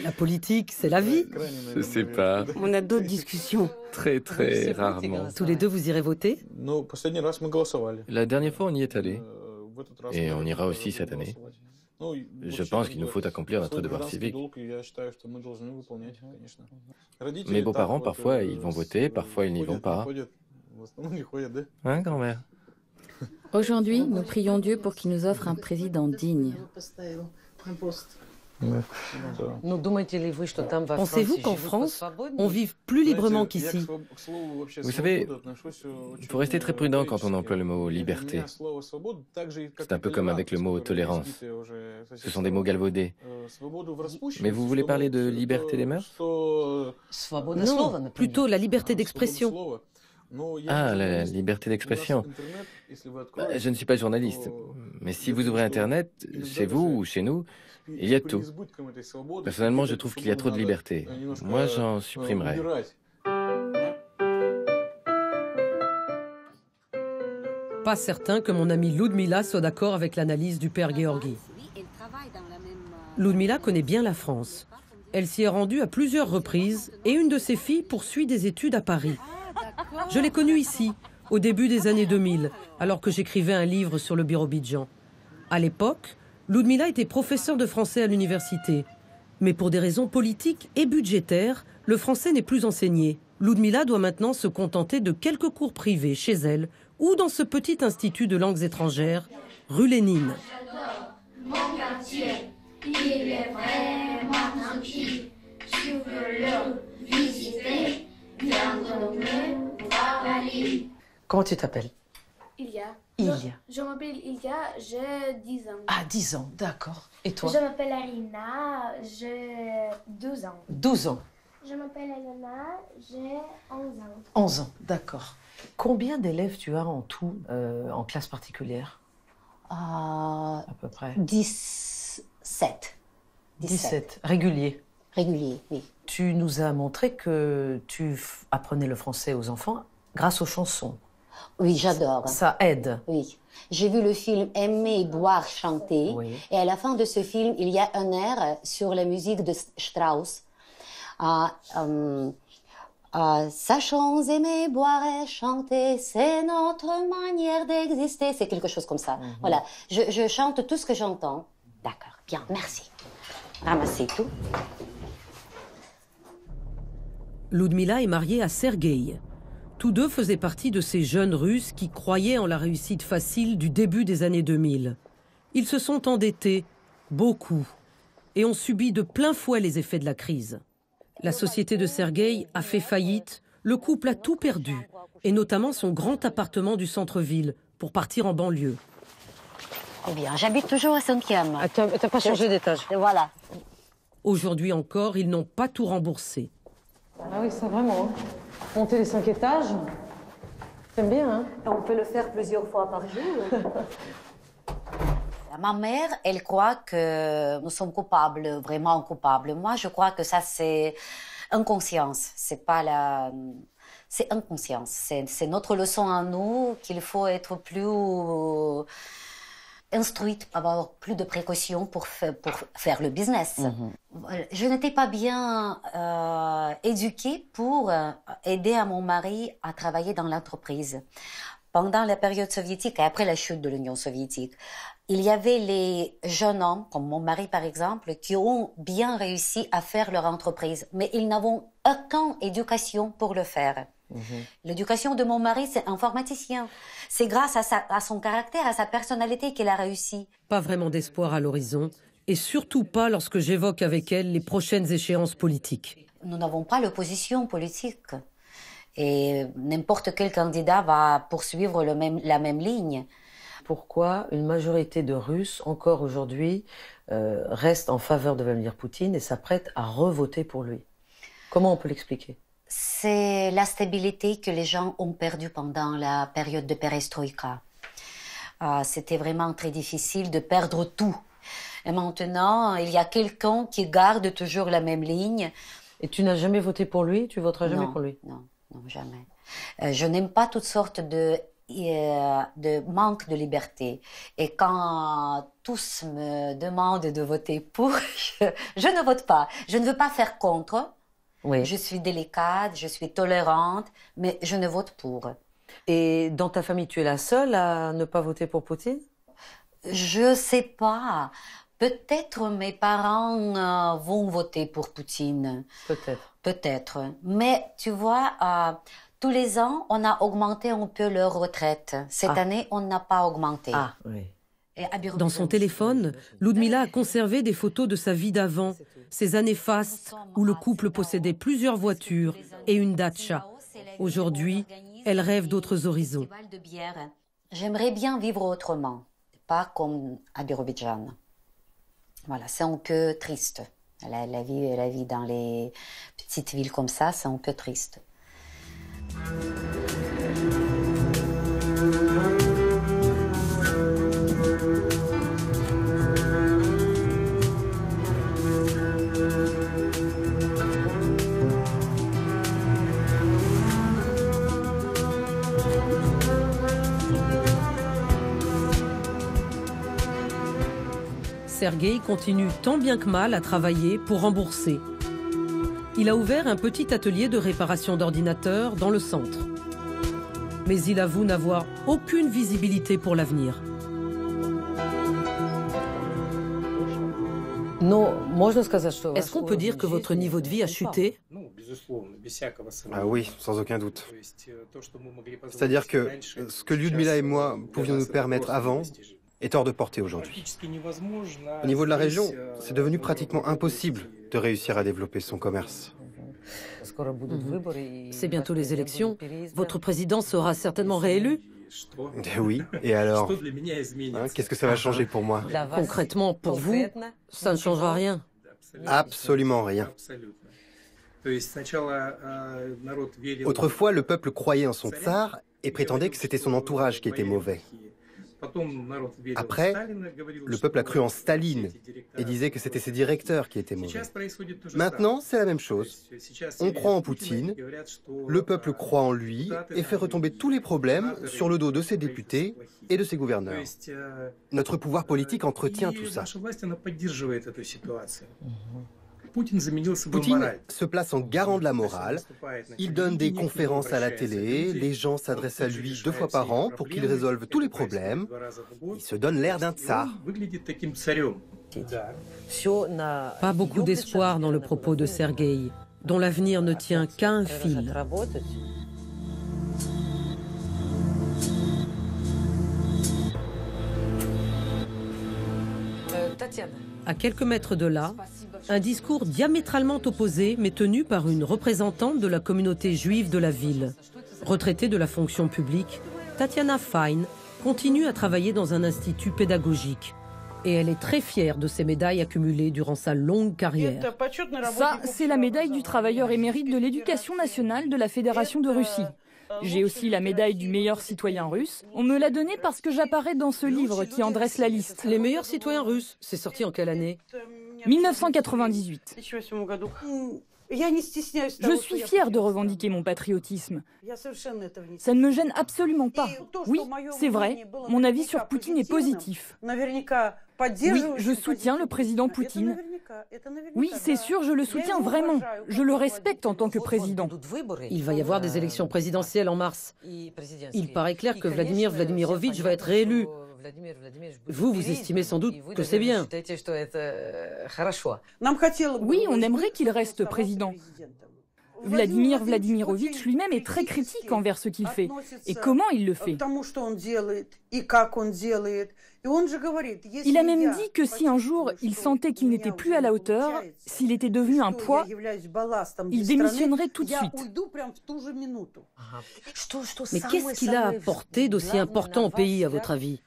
La politique, c'est la vie. Je sais pas. On a d'autres discussions. Très, très rarement. Tous les deux, vous irez voter? La dernière fois, on y est allé. Et on ira aussi cette année. Je pense qu'il nous faut accomplir notre devoir civique. Mes beaux-parents, parfois, ils vont voter, parfois, ils n'y vont pas. Hein, grand-mère? Aujourd'hui, nous prions Dieu pour qu'il nous offre un président digne. Pensez-vous qu'en France, on vive plus librement qu'ici? Vous savez, il faut rester très prudent quand on emploie le mot liberté. C'est un peu comme avec le mot tolérance. Ce sont des mots galvaudés. Mais vous voulez parler de liberté des mœurs? Non, plutôt la liberté d'expression. Ah, la liberté d'expression. Je ne suis pas journaliste, mais si vous ouvrez Internet, chez vous ou chez nous, il y a tout. Personnellement, je trouve qu'il y a trop de liberté. Moi, j'en supprimerais. Pas certain que mon amie Ludmila soit d'accord avec l'analyse du père Georgi. Ludmila connaît bien la France. Elle s'y est rendue à plusieurs reprises et une de ses filles poursuit des études à Paris. Je l'ai connue ici, au début des années 2000, alors que j'écrivais un livre sur le Birobidjan. À l'époque, Ludmila était professeure de français à l'université. Mais pour des raisons politiques et budgétaires, le français n'est plus enseigné. Ludmila doit maintenant se contenter de quelques cours privés chez elle ou dans ce petit institut de langues étrangères, rue Lénine. Mon quartier, il est vraiment tranquille. Je veux le visiter, viens me voir la ligne. Comment tu t'appelles? Ilia. Ilia. Je m'appelle Ilia, j'ai 10 ans. Ah, 10 ans, d'accord. Et toi? Je m'appelle Arina, j'ai 12 ans. 12 ans. Je m'appelle Elena, j'ai 11 ans. 11 ans, d'accord. Combien d'élèves tu as en tout en classe particulière? À peu près. 17. 17. Réguliers? Réguliers, oui. Tu nous as montré que tu apprenais le français aux enfants grâce aux chansons. Oui, j'adore. Ça aide. Oui. J'ai vu le film Aimer, boire, chanter. Oui. Et à la fin de ce film, il y a un air sur la musique de Strauss. Sachons aimer, boire et chanter, c'est notre manière d'exister. C'est quelque chose comme ça. Voilà. Je chante tout ce que j'entends. D'accord. Bien, merci. Ramassez tout. Ludmila est mariée à Sergueï. Tous deux faisaient partie de ces jeunes Russes qui croyaient en la réussite facile du début des années 2000. Ils se sont endettés, beaucoup, et ont subi de plein fouet les effets de la crise. La société de Sergueï a fait faillite, le couple a tout perdu, et notamment son grand appartement du centre-ville, pour partir en banlieue. Eh bien, j'habite toujours au 5e. Ah, t'as pas changé d'étage? Voilà. Aujourd'hui encore, ils n'ont pas tout remboursé. Ah oui, ça vraiment. Monter les 5 étages, t'aimes bien, hein? On peut le faire plusieurs fois par jour. Ma mère, elle croit que nous sommes coupables, vraiment coupables. Moi, je crois que ça, c'est inconscience. C'est pas la... C'est inconscience. C'est notre leçon à nous qu'il faut être plus instruite, avoir plus de précautions pour faire le business. Je n'étais pas bien éduquée pour aider à mon mari à travailler dans l'entreprise. Pendant la période soviétique et après la chute de l'Union soviétique, il y avait les jeunes hommes, comme mon mari par exemple, qui ont bien réussi à faire leur entreprise, mais ils n'avaient aucune éducation pour le faire. L'éducation de mon mari, c'est informaticien. C'est grâce à son caractère, à sa personnalité qu'il a réussi. Pas vraiment d'espoir à l'horizon, et surtout pas lorsque j'évoque avec elle les prochaines échéances politiques. Nous n'avons pas l'opposition politique. Et n'importe quel candidat va poursuivre la même ligne. Pourquoi une majorité de Russes, encore aujourd'hui, reste en faveur de Vladimir Poutine et s'apprête à revoter pour lui? Comment on peut l'expliquer? C'est la stabilité que les gens ont perdue pendant la période de perestroïka. C'était vraiment très difficile de perdre tout. Et maintenant, il y a quelqu'un qui garde toujours la même ligne. Et tu n'as jamais voté pour lui? Tu voteras jamais pour lui? Non, jamais. Je n'aime pas toutes sortes de manque de liberté. Et quand tous me demandent de voter pour, je ne vote pas. Je ne veux pas faire contre. Oui. Je suis délicate, je suis tolérante, mais je ne vote pour. Et dans ta famille, tu es la seule à ne pas voter pour Poutine? Je sais pas. Peut-être mes parents vont voter pour Poutine. Peut-être. Peut-être. Mais tu vois, tous les ans, on a augmenté un peu leur retraite. Cette année, on n'a pas augmenté. Ah, oui. Dans son téléphone, Ludmila a conservé des photos de sa vie d'avant, ces années fastes où le couple possédait plusieurs voitures et une datcha. Aujourd'hui, elle rêve d'autres horizons. J'aimerais bien vivre autrement, pas comme à Birobidjan. Voilà, c'est un peu triste. La vie dans les petites villes comme ça, c'est un peu triste. Sergueï continue tant bien que mal à travailler pour rembourser. Il a ouvert un petit atelier de réparation d'ordinateurs dans le centre. Mais il avoue n'avoir aucune visibilité pour l'avenir. Est-ce qu'on peut dire que votre niveau de vie a chuté? Ah oui, sans aucun doute. C'est-à-dire que ce que Lyudmila et moi pouvions nous permettre avant est hors de portée aujourd'hui. Au niveau de la région, c'est devenu pratiquement impossible de réussir à développer son commerce. C'est bientôt les élections. Votre président sera certainement réélu? Oui, et alors qu'est-ce que ça va changer pour moi? Concrètement, pour vous, ça ne changera rien. Absolument rien. Autrefois, le peuple croyait en son tsar et prétendait que c'était son entourage qui était mauvais. Après, le peuple a cru en Staline et disait que c'était ses directeurs qui étaient mauvais. Maintenant, c'est la même chose. On croit en Poutine, le peuple croit en lui et fait retomber tous les problèmes sur le dos de ses députés et de ses gouverneurs. Notre pouvoir politique entretient tout ça. Poutine se place en garant de la morale, il donne des conférences à la télé, les gens s'adressent à lui 2 fois par an pour qu'il résolve tous les problèmes. Il se donne l'air d'un tsar. Pas beaucoup d'espoir dans le propos de Sergueï, dont l'avenir ne tient qu'à un fil. À quelques mètres de là, un discours diamétralement opposé mais tenu par une représentante de la communauté juive de la ville. Retraitée de la fonction publique, Tatiana Fine continue à travailler dans un institut pédagogique. Et elle est très fière de ses médailles accumulées durant sa longue carrière. Ça, c'est la médaille du travailleur émérite de l'éducation nationale de la Fédération de Russie. J'ai aussi la médaille du meilleur citoyen russe. On me l'a donnée parce que j'apparais dans ce livre qui en dresse la liste. Les meilleurs citoyens russes, c'est sorti en quelle année? 1998. Je suis fière de revendiquer mon patriotisme. Ça ne me gêne absolument pas. Oui, c'est vrai, mon avis sur Poutine est positif. Oui, je soutiens le président Poutine. Oui, c'est sûr, je le soutiens vraiment. Je le respecte en tant que président. Il va y avoir des élections présidentielles en mars. Il paraît clair que Vladimir Vladimirovitch va être réélu. Vous estimez sans doute que c'est bien. Oui, on aimerait qu'il reste président. Vladimir Vladimirovitch lui-même est très critique envers ce qu'il fait et comment il le fait. Il a même dit que si un jour il sentait qu'il n'était plus à la hauteur, s'il était devenu un poids, il démissionnerait tout de suite. Mais qu'est-ce qu'il a apporté d'aussi important au pays, à votre avis?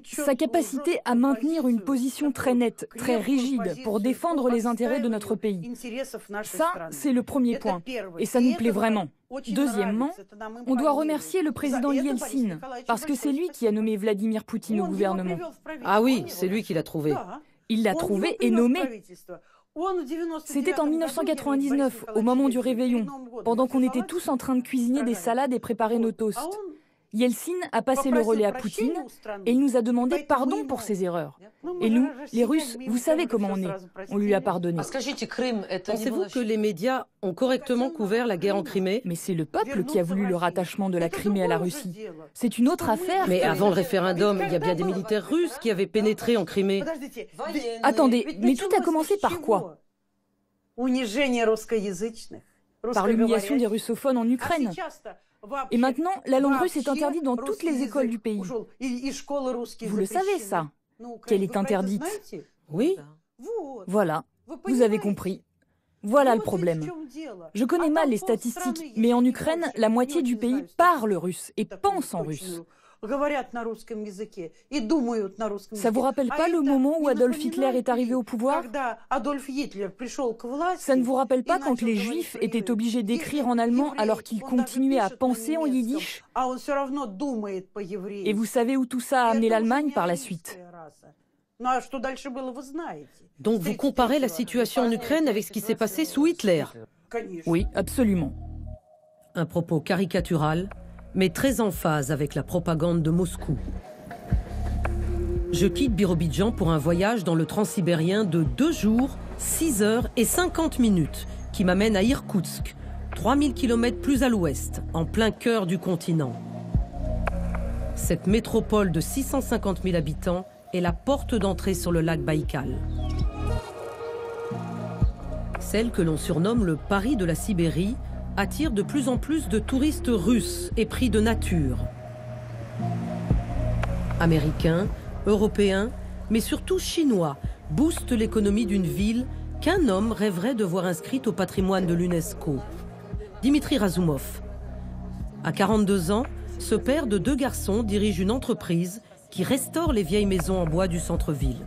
Sa capacité à maintenir une position très nette, très rigide pour défendre les intérêts de notre pays. Ça, c'est le premier point. Et ça nous plaît vraiment. Deuxièmement, on doit remercier le président Yeltsin, parce que c'est lui qui a nommé Vladimir Poutine au gouvernement. Ah oui, c'est lui qui l'a trouvé. Il l'a trouvé et nommé. C'était en 1999, au moment du réveillon, pendant qu'on était tous en train de cuisiner des salades et préparer nos toasts. Yeltsin a passé le relais à Poutine et il nous a demandé pardon pour ses erreurs. Et nous, les Russes, vous savez comment on est. On lui a pardonné. Pensez-vous que les médias ont correctement couvert la guerre en Crimée? Mais c'est le peuple qui a voulu le rattachement de la Crimée à la Russie. C'est une autre affaire. Mais avant le référendum, il y a bien des militaires russes qui avaient pénétré en Crimée. Attendez, mais tout a commencé par quoi? Par l'humiliation des russophones en Ukraine. Et maintenant, la langue russe est interdite dans toutes les écoles du pays. Vous le savez, ça, qu'elle est interdite. Oui. Voilà, vous avez compris. Voilà le problème. Je connais mal les statistiques, mais en Ukraine, la moitié du pays parle russe et pense en russe. Ça vous rappelle pas le moment où Adolf Hitler est arrivé au pouvoir? Ça ne vous rappelle pas quand les Juifs étaient obligés d'écrire en allemand alors qu'ils continuaient à penser en yiddish? Et vous savez où tout ça a amené l'Allemagne par la suite? Donc vous comparez la situation en Ukraine avec ce qui s'est passé sous Hitler? Oui, absolument. Un propos caricatural, mais très en phase avec la propagande de Moscou. Je quitte Birobidjan pour un voyage dans le transsibérien de 2 jours, 6 heures et 50 minutes, qui m'amène à Irkoutsk, 3000 km plus à l'ouest, en plein cœur du continent. Cette métropole de 650 000 habitants est la porte d'entrée sur le lac Baïkal. Celle que l'on surnomme le Paris de la Sibérie attire de plus en plus de touristes russes épris de nature. Américains, Européens, mais surtout Chinois, boostent l'économie d'une ville qu'un homme rêverait de voir inscrite au patrimoine de l'UNESCO. Dimitri Razumov. À 42 ans, ce père de 2 garçons dirige une entreprise qui restaure les vieilles maisons en bois du centre-ville.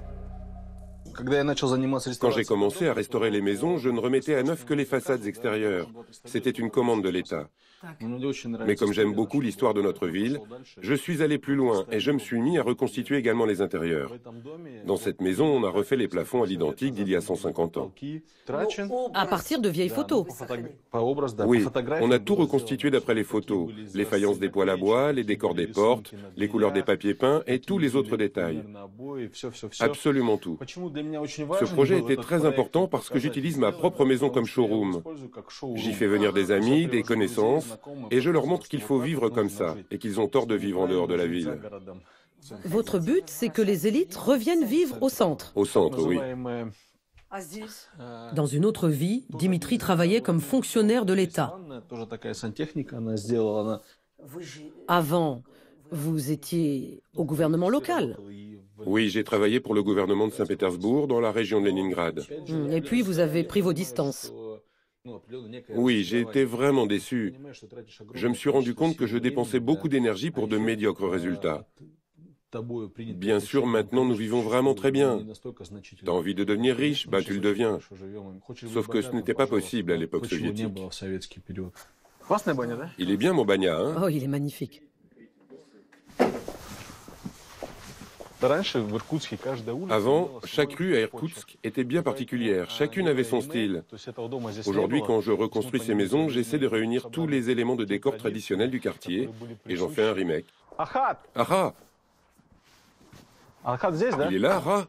Quand j'ai commencé à restaurer les maisons, je ne remettais à neuf que les façades extérieures. C'était une commande de l'État. Mais comme j'aime beaucoup l'histoire de notre ville, je suis allé plus loin et je me suis mis à reconstituer également les intérieurs. Dans cette maison, on a refait les plafonds à l'identique d'il y a 150 ans. À partir de vieilles photos. Oui, on a tout reconstitué d'après les photos. Les faïences des poêles à bois, les décors des portes, les couleurs des papiers peints et tous les autres détails. Absolument tout. Ce projet était très important parce que j'utilise ma propre maison comme showroom. J'y fais venir des amis, des connaissances, et je leur montre qu'il faut vivre comme ça, et qu'ils ont tort de vivre en dehors de la ville. Votre but, c'est que les élites reviennent vivre au centre. Au centre, oui. Dans une autre vie, Dimitri travaillait comme fonctionnaire de l'État. Avant, vous étiez au gouvernement local. Oui, j'ai travaillé pour le gouvernement de Saint-Pétersbourg, dans la région de Leningrad. Et puis, vous avez pris vos distances. Oui, j'ai été vraiment déçu. Je me suis rendu compte que je dépensais beaucoup d'énergie pour de médiocres résultats. Bien sûr, maintenant, nous vivons vraiment très bien. T'as envie de devenir riche, bah tu le deviens. Sauf que ce n'était pas possible à l'époque soviétique. Il est bien, mon bagna, hein? Oh, il est magnifique. Avant, chaque rue à Irkoutsk était bien particulière, chacune avait son style. Aujourd'hui, quand je reconstruis ces maisons, j'essaie de réunir tous les éléments de décor traditionnels du quartier et j'en fais un remake. Aha! Il est là, Aha!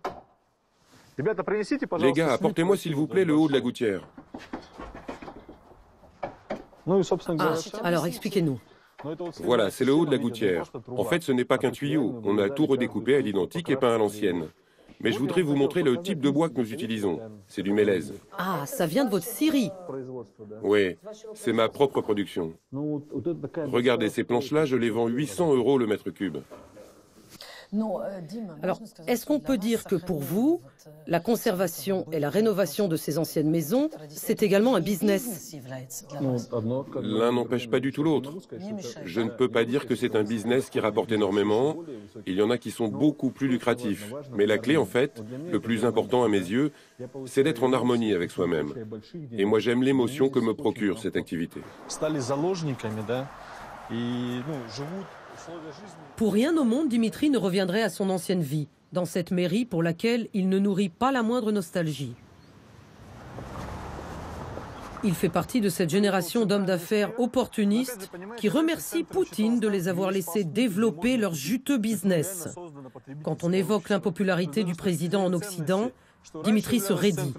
Les gars, apportez-moi s'il vous plaît le haut de la gouttière. Alors expliquez-nous. Voilà, c'est le haut de la gouttière. En fait, ce n'est pas qu'un tuyau. On a tout redécoupé à l'identique et peint à l'ancienne. Mais je voudrais vous montrer le type de bois que nous utilisons. C'est du mélèze. Ah, ça vient de votre scierie. Oui, c'est ma propre production. Regardez, ces planches-là, je les vends 800 € le mètre cube. Alors, est-ce qu'on peut dire que pour vous, la conservation et la rénovation de ces anciennes maisons, c'est également un business? L'un n'empêche pas du tout l'autre. Je ne peux pas dire que c'est un business qui rapporte énormément. Il y en a qui sont beaucoup plus lucratifs. Mais la clé, en fait, le plus important à mes yeux, c'est d'être en harmonie avec soi-même. Et moi, j'aime l'émotion que me procure cette activité. Pour rien au monde, Dimitri ne reviendrait à son ancienne vie, dans cette mairie pour laquelle il ne nourrit pas la moindre nostalgie. Il fait partie de cette génération d'hommes d'affaires opportunistes qui remercient Poutine de les avoir laissés développer leur juteux business. Quand on évoque l'impopularité du président en Occident, Dimitri se raidit.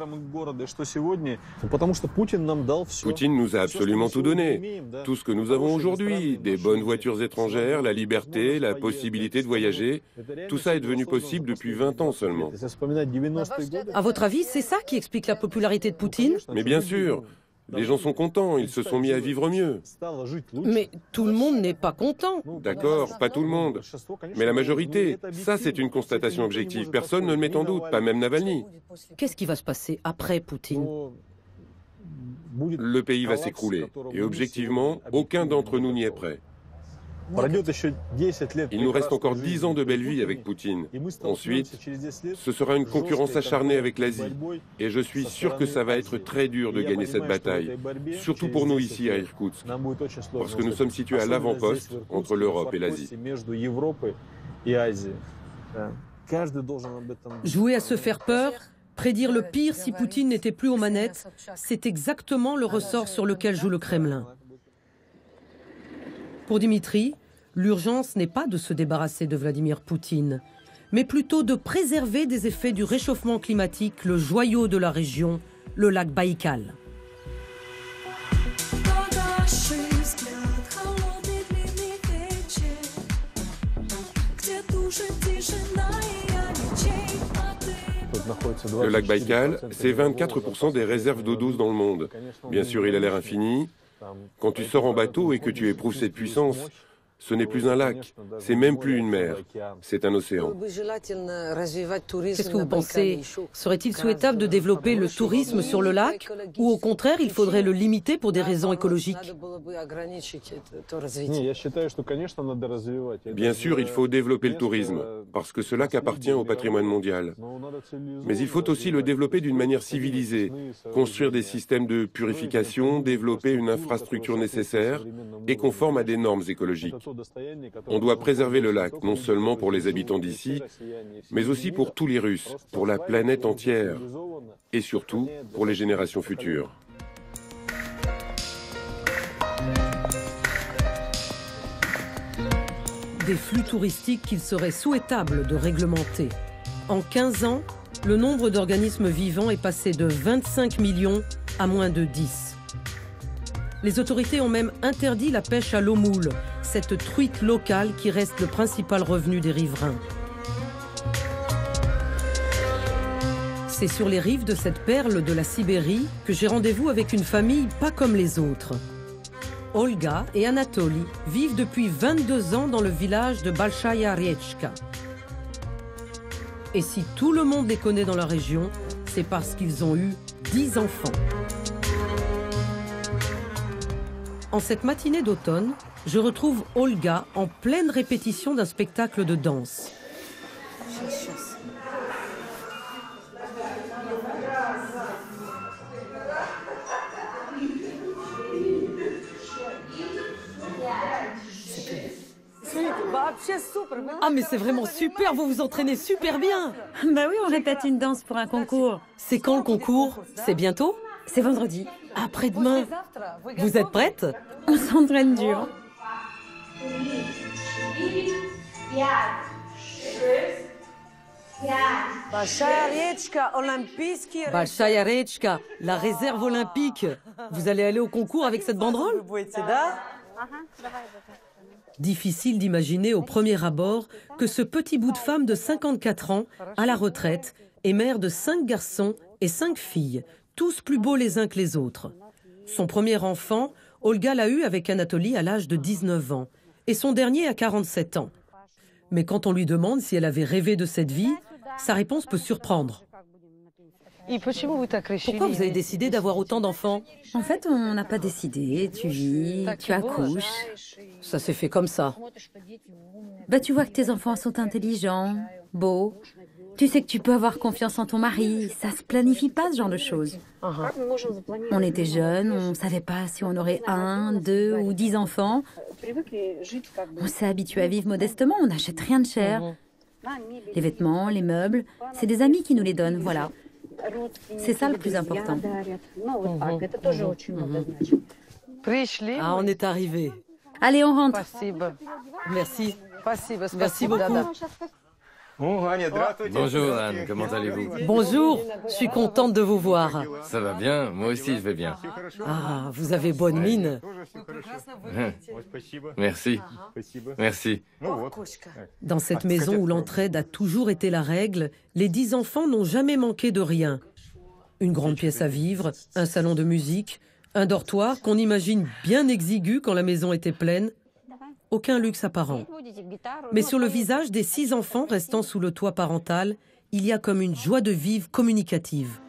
Poutine nous a absolument tout donné. Tout ce que nous avons aujourd'hui, des bonnes voitures étrangères, la liberté, la possibilité de voyager, tout ça est devenu possible depuis 20 ans seulement. À votre avis, c'est ça qui explique la popularité de Poutine? Mais bien sûr. Les gens sont contents, ils se sont mis à vivre mieux. Mais tout le monde n'est pas content. D'accord, pas tout le monde. Mais la majorité, ça c'est une constatation objective. Personne ne le met en doute, pas même Navalny. Qu'est-ce qui va se passer après Poutine? Le pays va s'écrouler. Et objectivement, aucun d'entre nous n'y est prêt. Il nous reste encore 10 ans de belle vie avec Poutine. Ensuite, ce sera une concurrence acharnée avec l'Asie. Et je suis sûr que ça va être très dur de gagner cette bataille. Surtout pour nous ici à Irkoutsk. Parce que nous sommes situés à l'avant-poste entre l'Europe et l'Asie. Jouer à se faire peur, prédire le pire si Poutine n'était plus aux manettes, c'est exactement le ressort sur lequel joue le Kremlin. Pour Dimitri, l'urgence n'est pas de se débarrasser de Vladimir Poutine, mais plutôt de préserver des effets du réchauffement climatique le joyau de la région, le lac Baïkal. Le lac Baïkal, c'est 24% des réserves d'eau douce dans le monde. Bien sûr, il a l'air infini. Quand tu sors en bateau et que tu éprouves cette puissance, ce n'est plus un lac, c'est même plus une mer, c'est un océan. Qu'est-ce que vous pensez? Serait-il souhaitable de développer le tourisme sur le lac ou au contraire, il faudrait le limiter pour des raisons écologiques? Bien sûr, il faut développer le tourisme, parce que ce lac appartient au patrimoine mondial. Mais il faut aussi le développer d'une manière civilisée, construire des systèmes de purification, développer une infrastructure nécessaire et conforme à des normes écologiques. On doit préserver le lac, non seulement pour les habitants d'ici, mais aussi pour tous les Russes, pour la planète entière, et surtout pour les générations futures. Des flux touristiques qu'il serait souhaitable de réglementer. En 15 ans, le nombre d'organismes vivants est passé de 25 millions à moins de 10. Les autorités ont même interdit la pêche à l'eau moule, cette truite locale qui reste le principal revenu des riverains. C'est sur les rives de cette perle de la Sibérie que j'ai rendez-vous avec une famille pas comme les autres. Olga et Anatoly vivent depuis 22 ans dans le village de Balshaya Riechka. Et si tout le monde les connaît dans la région, c'est parce qu'ils ont eu 10 enfants. En cette matinée d'automne, je retrouve Olga en pleine répétition d'un spectacle de danse. Ah mais c'est vraiment super, vous vous entraînez super bien. Bah oui, on répète une danse pour un concours. C'est quand le concours? C'est bientôt? C'est vendredi. Après-demain. Vous êtes prête? On s'entraîne dur. Balshaya Riechka, la réserve olympique. Vous allez aller au concours avec cette banderole? Difficile d'imaginer au premier abord que ce petit bout de femme de 54 ans, à la retraite, est mère de 5 garçons et 5 filles, tous plus beaux les uns que les autres. Son premier enfant, Olga l'a eu avec Anatoly à l'âge de 19 ans, et son dernier à 47 ans. Mais quand on lui demande si elle avait rêvé de cette vie, sa réponse peut surprendre. Pourquoi vous avez décidé d'avoir autant d'enfants? En fait, on n'a pas décidé. Tu vis, tu accouches. Ça s'est fait comme ça. Bah, tu vois que tes enfants sont intelligents, beaux. Tu sais que tu peux avoir confiance en ton mari. Ça se planifie pas, ce genre de choses. On était jeunes, on savait pas si on aurait 1, 2 ou 10 enfants. On s'est habitué à vivre modestement, on n'achète rien de cher. Les vêtements, les meubles, c'est des amis qui nous les donnent, voilà. C'est ça le plus important. Ah, on est arrivé. Allez, on rentre. Merci. Merci beaucoup. Bonjour Anne, comment allez-vous? Bonjour, je suis contente de vous voir. Ça va bien, moi aussi je vais bien. Ah, vous avez bonne mine. Merci. Merci. Dans cette maison où l'entraide a toujours été la règle, les 10 enfants n'ont jamais manqué de rien. Une grande pièce à vivre, un salon de musique, un dortoir qu'on imagine bien exigu quand la maison était pleine. Aucun luxe apparent. Mais sur le visage des 6 enfants restant sous le toit parental, il y a comme une joie de vivre communicative.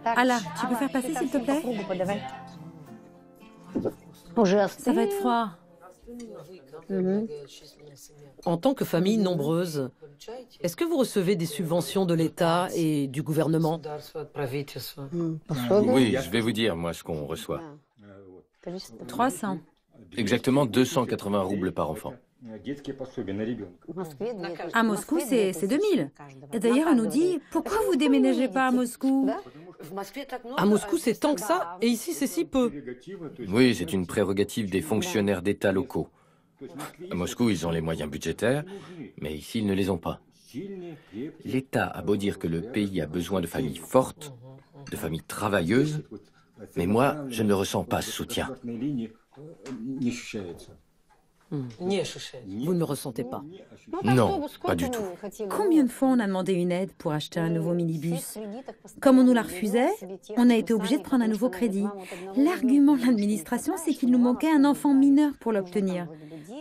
Ala, tu peux faire passer s'il te plaît? Ça va être froid. En tant que famille nombreuse, est-ce que vous recevez des subventions de l'État et du gouvernement? Oui, je vais vous dire, moi, ce qu'on reçoit. 300. Exactement 280 roubles par enfant. À Moscou, c'est 2000. Et d'ailleurs, on nous dit, pourquoi vous déménagez pas à Moscou? À Moscou, c'est tant que ça, et ici, c'est si peu. Oui, c'est une prérogative des fonctionnaires d'État locaux. À Moscou, ils ont les moyens budgétaires, mais ici, ils ne les ont pas. L'État a beau dire que le pays a besoin de familles fortes, de familles travailleuses, mais moi, je ne ressens pas ce soutien. Vous ne le ressentez pas? Non, pas du tout. Combien de fois on a demandé une aide pour acheter un nouveau minibus? Comme on nous la refusait, on a été obligé de prendre un nouveau crédit. L'argument de l'administration, c'est qu'il nous manquait un enfant mineur pour l'obtenir.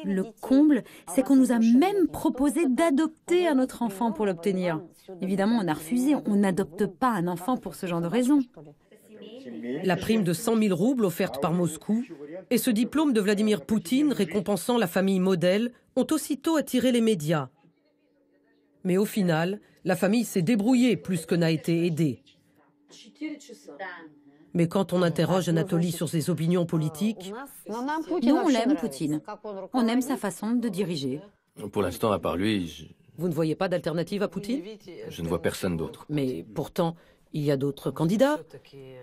Le comble, c'est qu'on nous a même proposé d'adopter un autre enfant pour l'obtenir. Évidemment, on a refusé. On n'adopte pas un enfant pour ce genre de raison. La prime de 100 000 roubles offerte par Moscou et ce diplôme de Vladimir Poutine récompensant la famille modèle ont aussitôt attiré les médias. Mais au final, la famille s'est débrouillée plus que n'a été aidée. Mais quand on interroge Anatoly sur ses opinions politiques... Nous, on l'aime, Poutine. On aime sa façon de diriger. Pour l'instant, à part lui, Vous ne voyez pas d'alternative à Poutine? je ne vois personne d'autre. Mais pourtant, il y a d'autres candidats.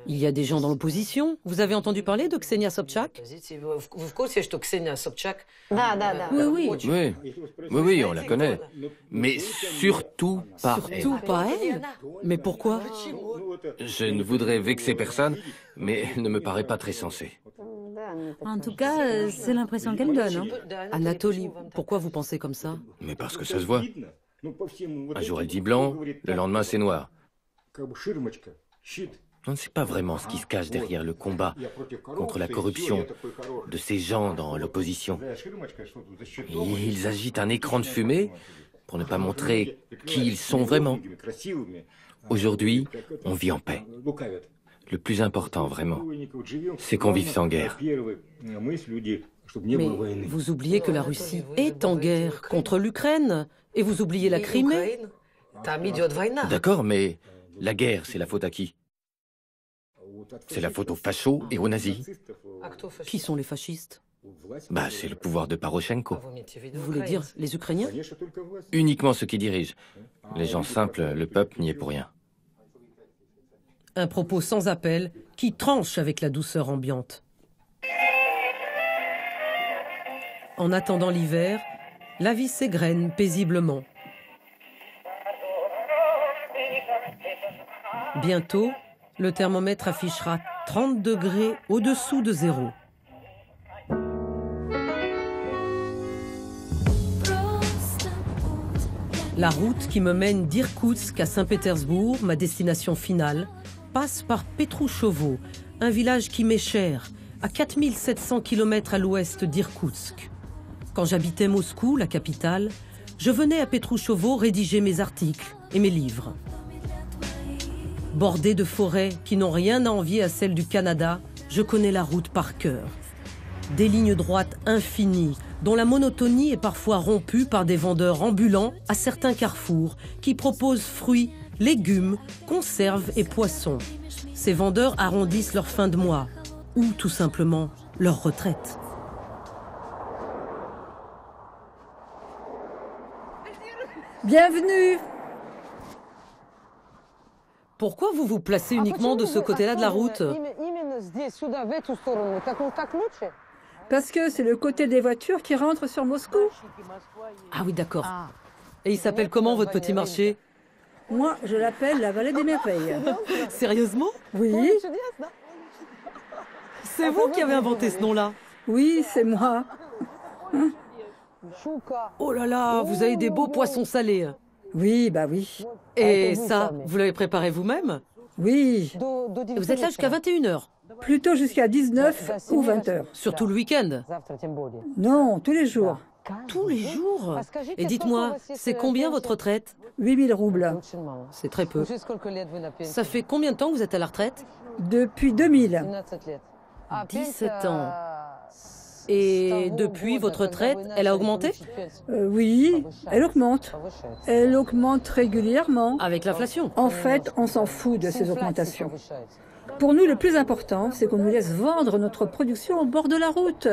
Il y a des gens dans l'opposition. Vous avez entendu parler de Ksenia Sobchak? Oui. Oui, on la connaît. Mais surtout pas elle. Surtout pas elle? Mais pourquoi? Je ne voudrais vexer personne, mais elle ne me paraît pas très sensée. En tout cas, c'est l'impression qu'elle donne. Hein. Anatoly, pourquoi vous pensez comme ça? Mais parce que ça se voit. Un jour elle dit blanc, le lendemain c'est noir. On ne sait pas vraiment ce qui se cache derrière le combat contre la corruption de ces gens dans l'opposition. Ils agitent un écran de fumée pour ne pas montrer qui ils sont vraiment. Aujourd'hui, on vit en paix. Le plus important, vraiment, c'est qu'on vive sans guerre. Mais vous oubliez que la Russie est en guerre contre l'Ukraine et vous oubliez la Crimée. D'accord, mais la guerre, c'est la faute à qui? C'est la faute aux fachos et aux nazis. Qui sont les fascistes? C'est le pouvoir de Poroshenko. Vous voulez dire les Ukrainiens? Uniquement ceux qui dirigent. Les gens simples, le peuple n'y est pour rien. Un propos sans appel qui tranche avec la douceur ambiante. En attendant l'hiver, la vie s'égrène paisiblement. Bientôt, le thermomètre affichera 30 degrés au-dessous de zéro. La route qui me mène d'Irkoutsk à Saint-Pétersbourg, ma destination finale, passe par Petrouchovo, un village qui m'est cher, à 4700 km à l'ouest d'Irkoutsk. Quand j'habitais Moscou, la capitale, je venais à Petrouchovo rédiger mes articles et mes livres. Bordée de forêts qui n'ont rien à envier à celles du Canada, je connais la route par cœur. Des lignes droites infinies, dont la monotonie est parfois rompue par des vendeurs ambulants à certains carrefours qui proposent fruits, légumes, conserves et poissons. Ces vendeurs arrondissent leur fin de mois ou tout simplement leur retraite. Bienvenue! Pourquoi vous vous placez uniquement de ce côté-là de la route? Parce que c'est le côté des voitures qui rentrent sur Moscou. Ah oui, d'accord. Et il s'appelle comment votre petit marché? Moi, je l'appelle la vallée des merveilles. Sérieusement? Oui. C'est vous qui avez inventé ce nom-là? Oui, c'est moi. Oh là là, vous avez des beaux poissons salés. Oui, bah oui. Et ça, vous l'avez préparé vous-même? Oui. Et vous êtes là jusqu'à 21h? Plutôt jusqu'à 19 ou 20h. Surtout le week-end? Non, tous les jours. Tous les jours? Et dites-moi, c'est combien votre retraite? 8 000 roubles. C'est très peu. Ça fait combien de temps que vous êtes à la retraite? Depuis 2000. 17 ans. Et depuis, votre retraite, elle a augmenté? Oui, elle augmente. Elle augmente régulièrement. Avec l'inflation? En fait, on s'en fout de ces augmentations. Pour nous, le plus important, c'est qu'on nous laisse vendre notre production au bord de la route.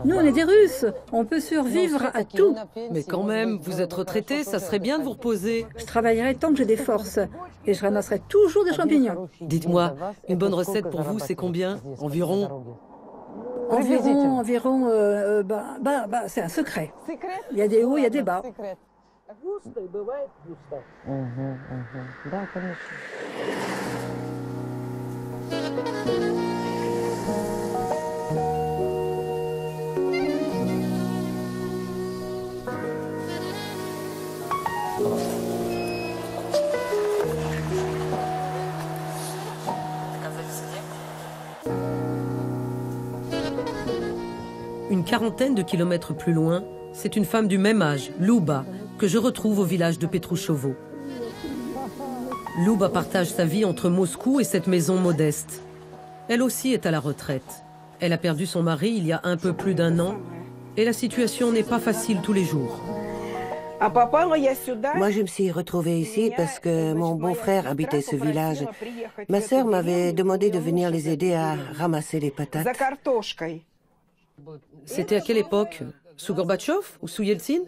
Nous, on est des Russes. On peut survivre à tout. Mais quand même, vous êtes retraité, ça serait bien de vous reposer. Je travaillerai tant que j'ai des forces. Et je ramasserai toujours des champignons. Dites-moi, une bonne recette pour vous, c'est combien? Environ? C'est un secret. Il y a des hauts, il y a des bas. Une quarantaine de kilomètres plus loin, c'est une femme du même âge, Luba, que je retrouve au village de Petroushovo. Luba partage sa vie entre Moscou et cette maison modeste. Elle aussi est à la retraite. Elle a perdu son mari il y a un peu plus d'1 an et la situation n'est pas facile tous les jours. Moi, je me suis retrouvée ici parce que mon beau-frère habitait ce village. Ma sœur m'avait demandé de venir les aider à ramasser les patates. C'était à quelle époque? Sous Gorbatchev ou sous Yeltsin?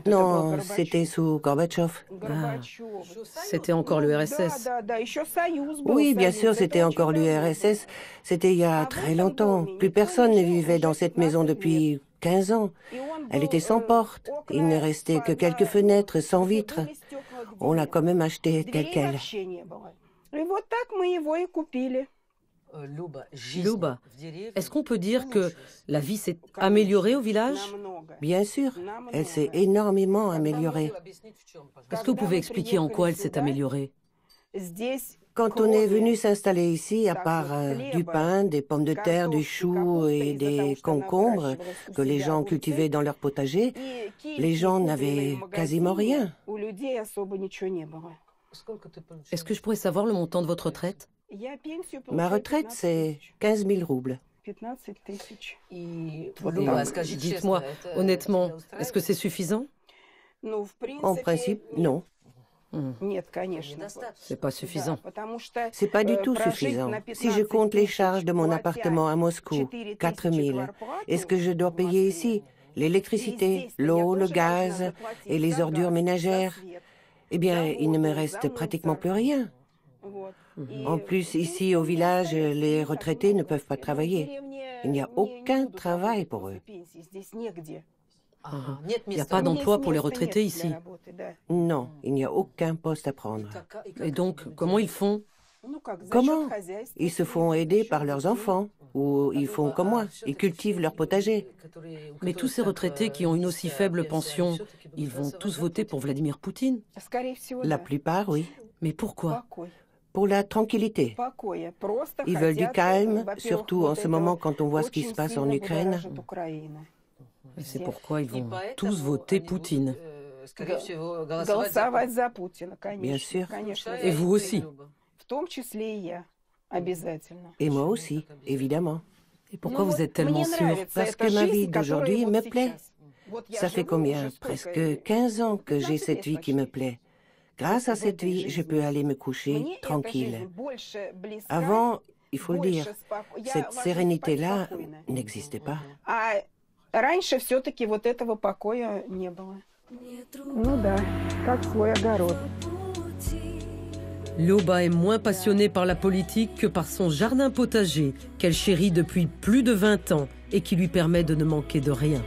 Non, c'était sous Gorbatchev. Ah, c'était encore l'URSS. Oui, bien sûr, c'était encore l'URSS. C'était il y a très longtemps. Plus personne ne vivait dans cette maison depuis 15 ans. Elle était sans porte. Il ne restait que quelques fenêtres sans vitres. On l'a quand même achetée telle quelle. Luba, est-ce qu'on peut dire que la vie s'est améliorée au village? Bien sûr, elle s'est énormément améliorée. Est-ce que vous pouvez expliquer en quoi elle s'est améliorée? Quand on est venu s'installer ici, à part du pain, des pommes de terre, du chou et des concombres que les gens cultivaient dans leur potager, les gens n'avaient quasiment rien. Est-ce que je pourrais savoir le montant de votre retraite? Ma retraite, c'est 15 000 roubles. Dites-moi, honnêtement, est-ce que c'est suffisant? En principe, non. C'est pas suffisant. C'est pas du tout suffisant. Si je compte les charges de mon appartement à Moscou, 4 000, est-ce que je dois payer ici l'électricité, l'eau, le gaz et les ordures ménagères? Eh bien, il ne me reste pratiquement plus rien. En plus, ici au village, les retraités ne peuvent pas travailler. Il n'y a aucun travail pour eux. Il n'y a pas d'emploi pour les retraités ici? Non, il n'y a aucun poste à prendre. Et donc, comment ils font? Comment? Ils se font aider par leurs enfants, ou ils font comme moi, ils cultivent leur potager. Mais tous ces retraités qui ont une aussi faible pension, ils vont tous voter pour Vladimir Poutine? La plupart, oui. Mais pourquoi? Pour la tranquillité. Ils veulent du calme, surtout en ce moment quand on voit ce qui se passe en Ukraine. Et c'est pourquoi ils vont tous voter Poutine. Bien sûr. Et vous aussi. Et moi aussi, évidemment. Et pourquoi vous êtes tellement sûr? Parce que ma vie d'aujourd'hui me plaît. Ça fait combien? Presque 15 ans que j'ai cette vie qui me plaît. Grâce à cette vie, je peux aller me coucher tranquille. Avant, il faut le dire, cette sérénité-là n'existait pas. Luba est moins passionnée par la politique que par son jardin potager, qu'elle chérit depuis plus de 20 ans et qui lui permet de ne manquer de rien.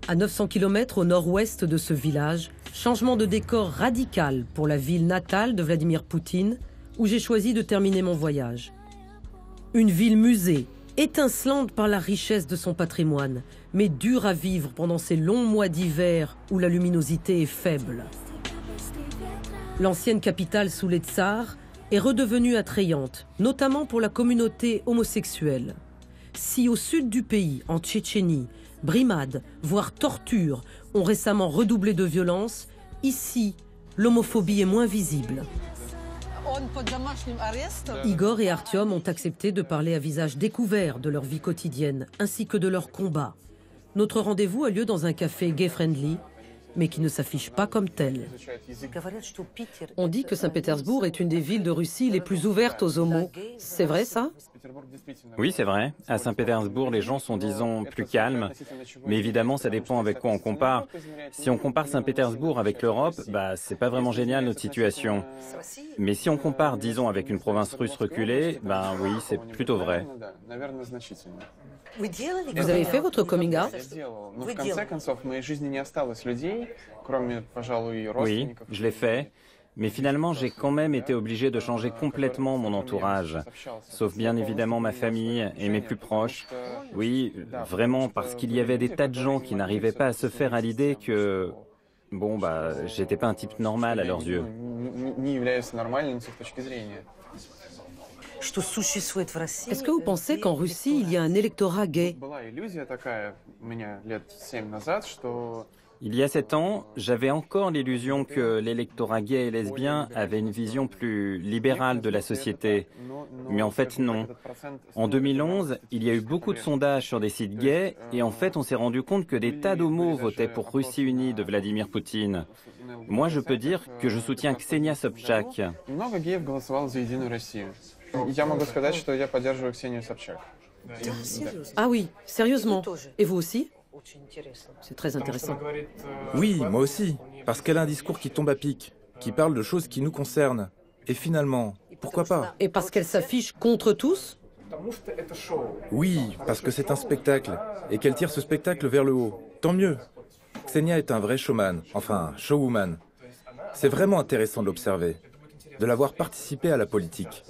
À 900 km au nord-ouest de ce village, changement de décor radical pour la ville natale de Vladimir Poutine, où j'ai choisi de terminer mon voyage. Une ville musée, étincelante par la richesse de son patrimoine, mais dure à vivre pendant ces longs mois d'hiver où la luminosité est faible. L'ancienne capitale sous les tsars est redevenue attrayante, notamment pour la communauté homosexuelle. Si au sud du pays, en Tchétchénie, brimades, voire tortures ont récemment redoublé de violence, ici, l'homophobie est moins visible. Igor et Artyom ont accepté de parler à visage découvert de leur vie quotidienne, ainsi que de leurs combats. Notre rendez-vous a lieu dans un café gay-friendly, mais qui ne s'affiche pas comme tel. On dit que Saint-Pétersbourg est une des villes de Russie les plus ouvertes aux homos. C'est vrai, ça? Oui, c'est vrai. À Saint-Pétersbourg, les gens sont, disons, plus calmes. Mais évidemment, ça dépend avec quoi on compare. Si on compare Saint-Pétersbourg avec l'Europe, c'est pas vraiment génial notre situation. Mais si on compare, disons, avec une province russe reculée, oui, c'est plutôt vrai. Vous avez fait votre coming out? Oui, je l'ai fait. Mais finalement, j'ai quand même été obligé de changer complètement mon entourage. Sauf bien évidemment ma famille et mes plus proches. Oui, vraiment, parce qu'il y avait des tas de gens qui n'arrivaient pas à se faire à l'idée que... j'étais pas un type normal à leurs yeux. Est-ce que vous pensez qu'en Russie, il y a un électorat gay? Il y a 7 ans, j'avais encore l'illusion que l'électorat gay et lesbien avait une vision plus libérale de la société. Mais en fait, non. En 2011, il y a eu beaucoup de sondages sur des sites gays et en fait, on s'est rendu compte que des tas d'homos votaient pour Russie unie de Vladimir Poutine. Moi, je peux dire que je soutiens Ksenia Sobchak. Ah oui, sérieusement. Et vous aussi? C'est très intéressant. Oui, moi aussi, parce qu'elle a un discours qui tombe à pic, qui parle de choses qui nous concernent. Et finalement, pourquoi pas? Et parce qu'elle s'affiche contre tous? Oui, parce que c'est un spectacle, et qu'elle tire ce spectacle vers le haut. Tant mieux. Ksenia est un vrai showman, enfin, showwoman. C'est vraiment intéressant de l'observer, de la voir participer à la politique.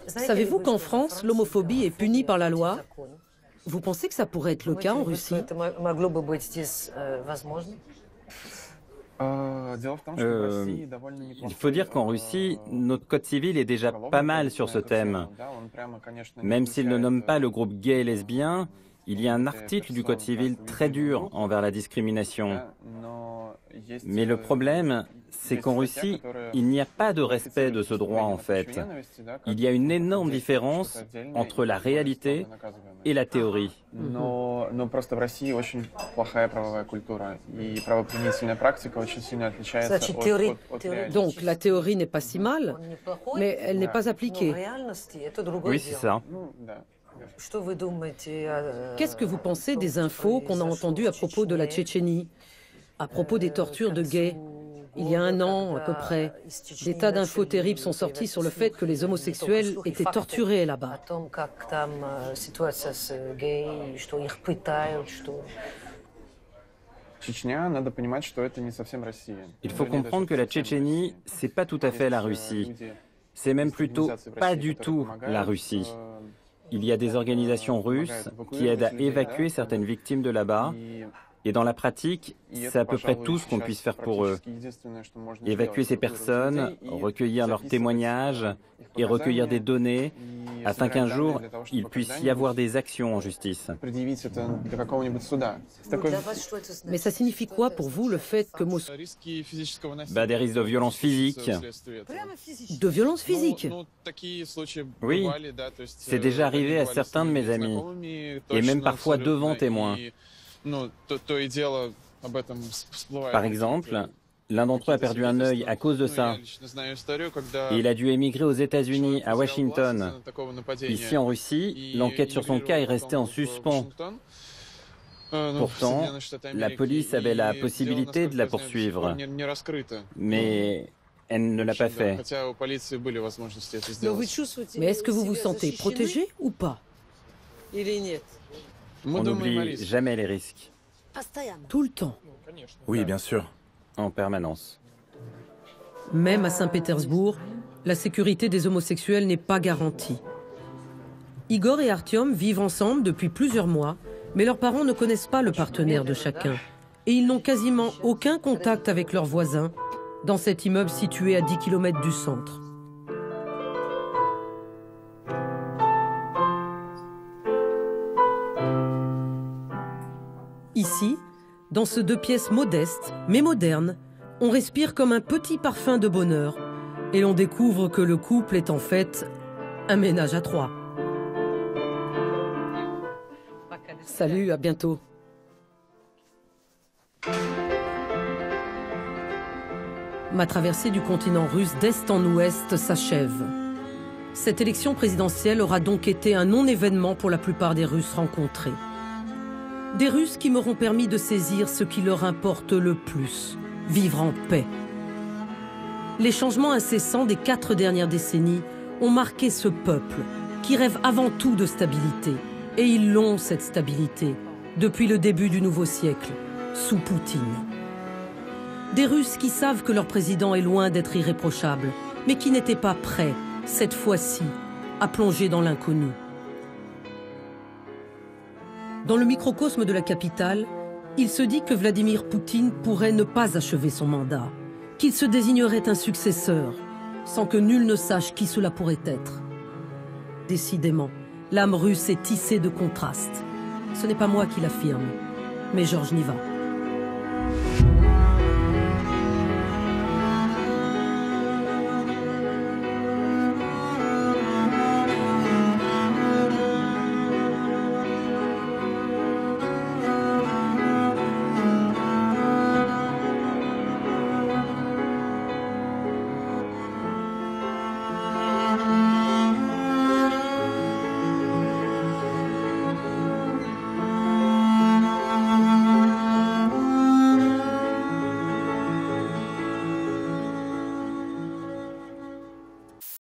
Savez-vous qu'en France, l'homophobie est punie par la loi? Vous pensez que ça pourrait être le cas en Russie? Il faut dire qu'en Russie, notre code civil est déjà pas mal sur ce thème. Même s'il ne nomme pas le groupe gay et lesbien, il y a un article du code civil très dur envers la discrimination. Mais le problème, c'est qu'en Russie, il n'y a pas de respect de ce droit en fait. Il y a une énorme différence entre la réalité et la théorie. Donc la théorie n'est pas si mal, mais elle n'est pas appliquée. Oui, c'est ça. Qu'est-ce que vous pensez des infos qu'on a entendues à propos de la Tchétchénie, à propos des tortures de gays? Il y a 1 an, à peu près, des tas d'infos terribles sont sorties sur le fait que les homosexuels étaient torturés là-bas. Il faut comprendre que la Tchétchénie, c'est pas tout à fait la Russie. C'est même plutôt pas du tout la Russie. Il y a des organisations russes qui aident à évacuer certaines victimes de là-bas. Et dans la pratique, c'est à peu près tout ce qu'on puisse faire pour eux. Évacuer ces personnes, recueillir leurs témoignages et recueillir des données afin qu'un jour, il puisse y avoir des actions en justice. Mais ça signifie quoi pour vous le fait que Moscou... Des risques de violence physique. De violence physique? Oui, c'est déjà arrivé à certains de mes amis, et même parfois devant témoins. Par exemple, l'un d'entre eux a perdu un œil à cause de ça. Et il a dû émigrer aux États-Unis, à Washington. Ici en Russie, l'enquête sur son cas est restée en suspens. Pourtant, la police avait la possibilité de la poursuivre. Mais elle ne l'a pas fait. Mais est-ce que vous vous sentez protégé ou pas? On n'oublie jamais les risques. Tout le temps? Oui, bien sûr. En permanence. Même à Saint-Pétersbourg, la sécurité des homosexuels n'est pas garantie. Igor et Artyom vivent ensemble depuis plusieurs mois, mais leurs parents ne connaissent pas le partenaire de chacun. Et ils n'ont quasiment aucun contact avec leurs voisins dans cet immeuble situé à 10 km du centre. Ici, dans ce 2 pièces modeste, mais moderne, on respire comme un petit parfum de bonheur et l'on découvre que le couple est en fait un ménage à 3. Salut, à bientôt. Ma traversée du continent russe d'est en ouest s'achève. Cette élection présidentielle aura donc été un non-événement pour la plupart des Russes rencontrés. Des Russes qui m'auront permis de saisir ce qui leur importe le plus, vivre en paix. Les changements incessants des 4 dernières décennies ont marqué ce peuple qui rêve avant tout de stabilité. Et ils l'ont, cette stabilité, depuis le début du nouveau siècle, sous Poutine. Des Russes qui savent que leur président est loin d'être irréprochable, mais qui n'étaient pas prêts, cette fois-ci, à plonger dans l'inconnu. Dans le microcosme de la capitale, il se dit que Vladimir Poutine pourrait ne pas achever son mandat, qu'il se désignerait un successeur, sans que nul ne sache qui cela pourrait être. Décidément, l'âme russe est tissée de contrastes. Ce n'est pas moi qui l'affirme, mais Georges Niva.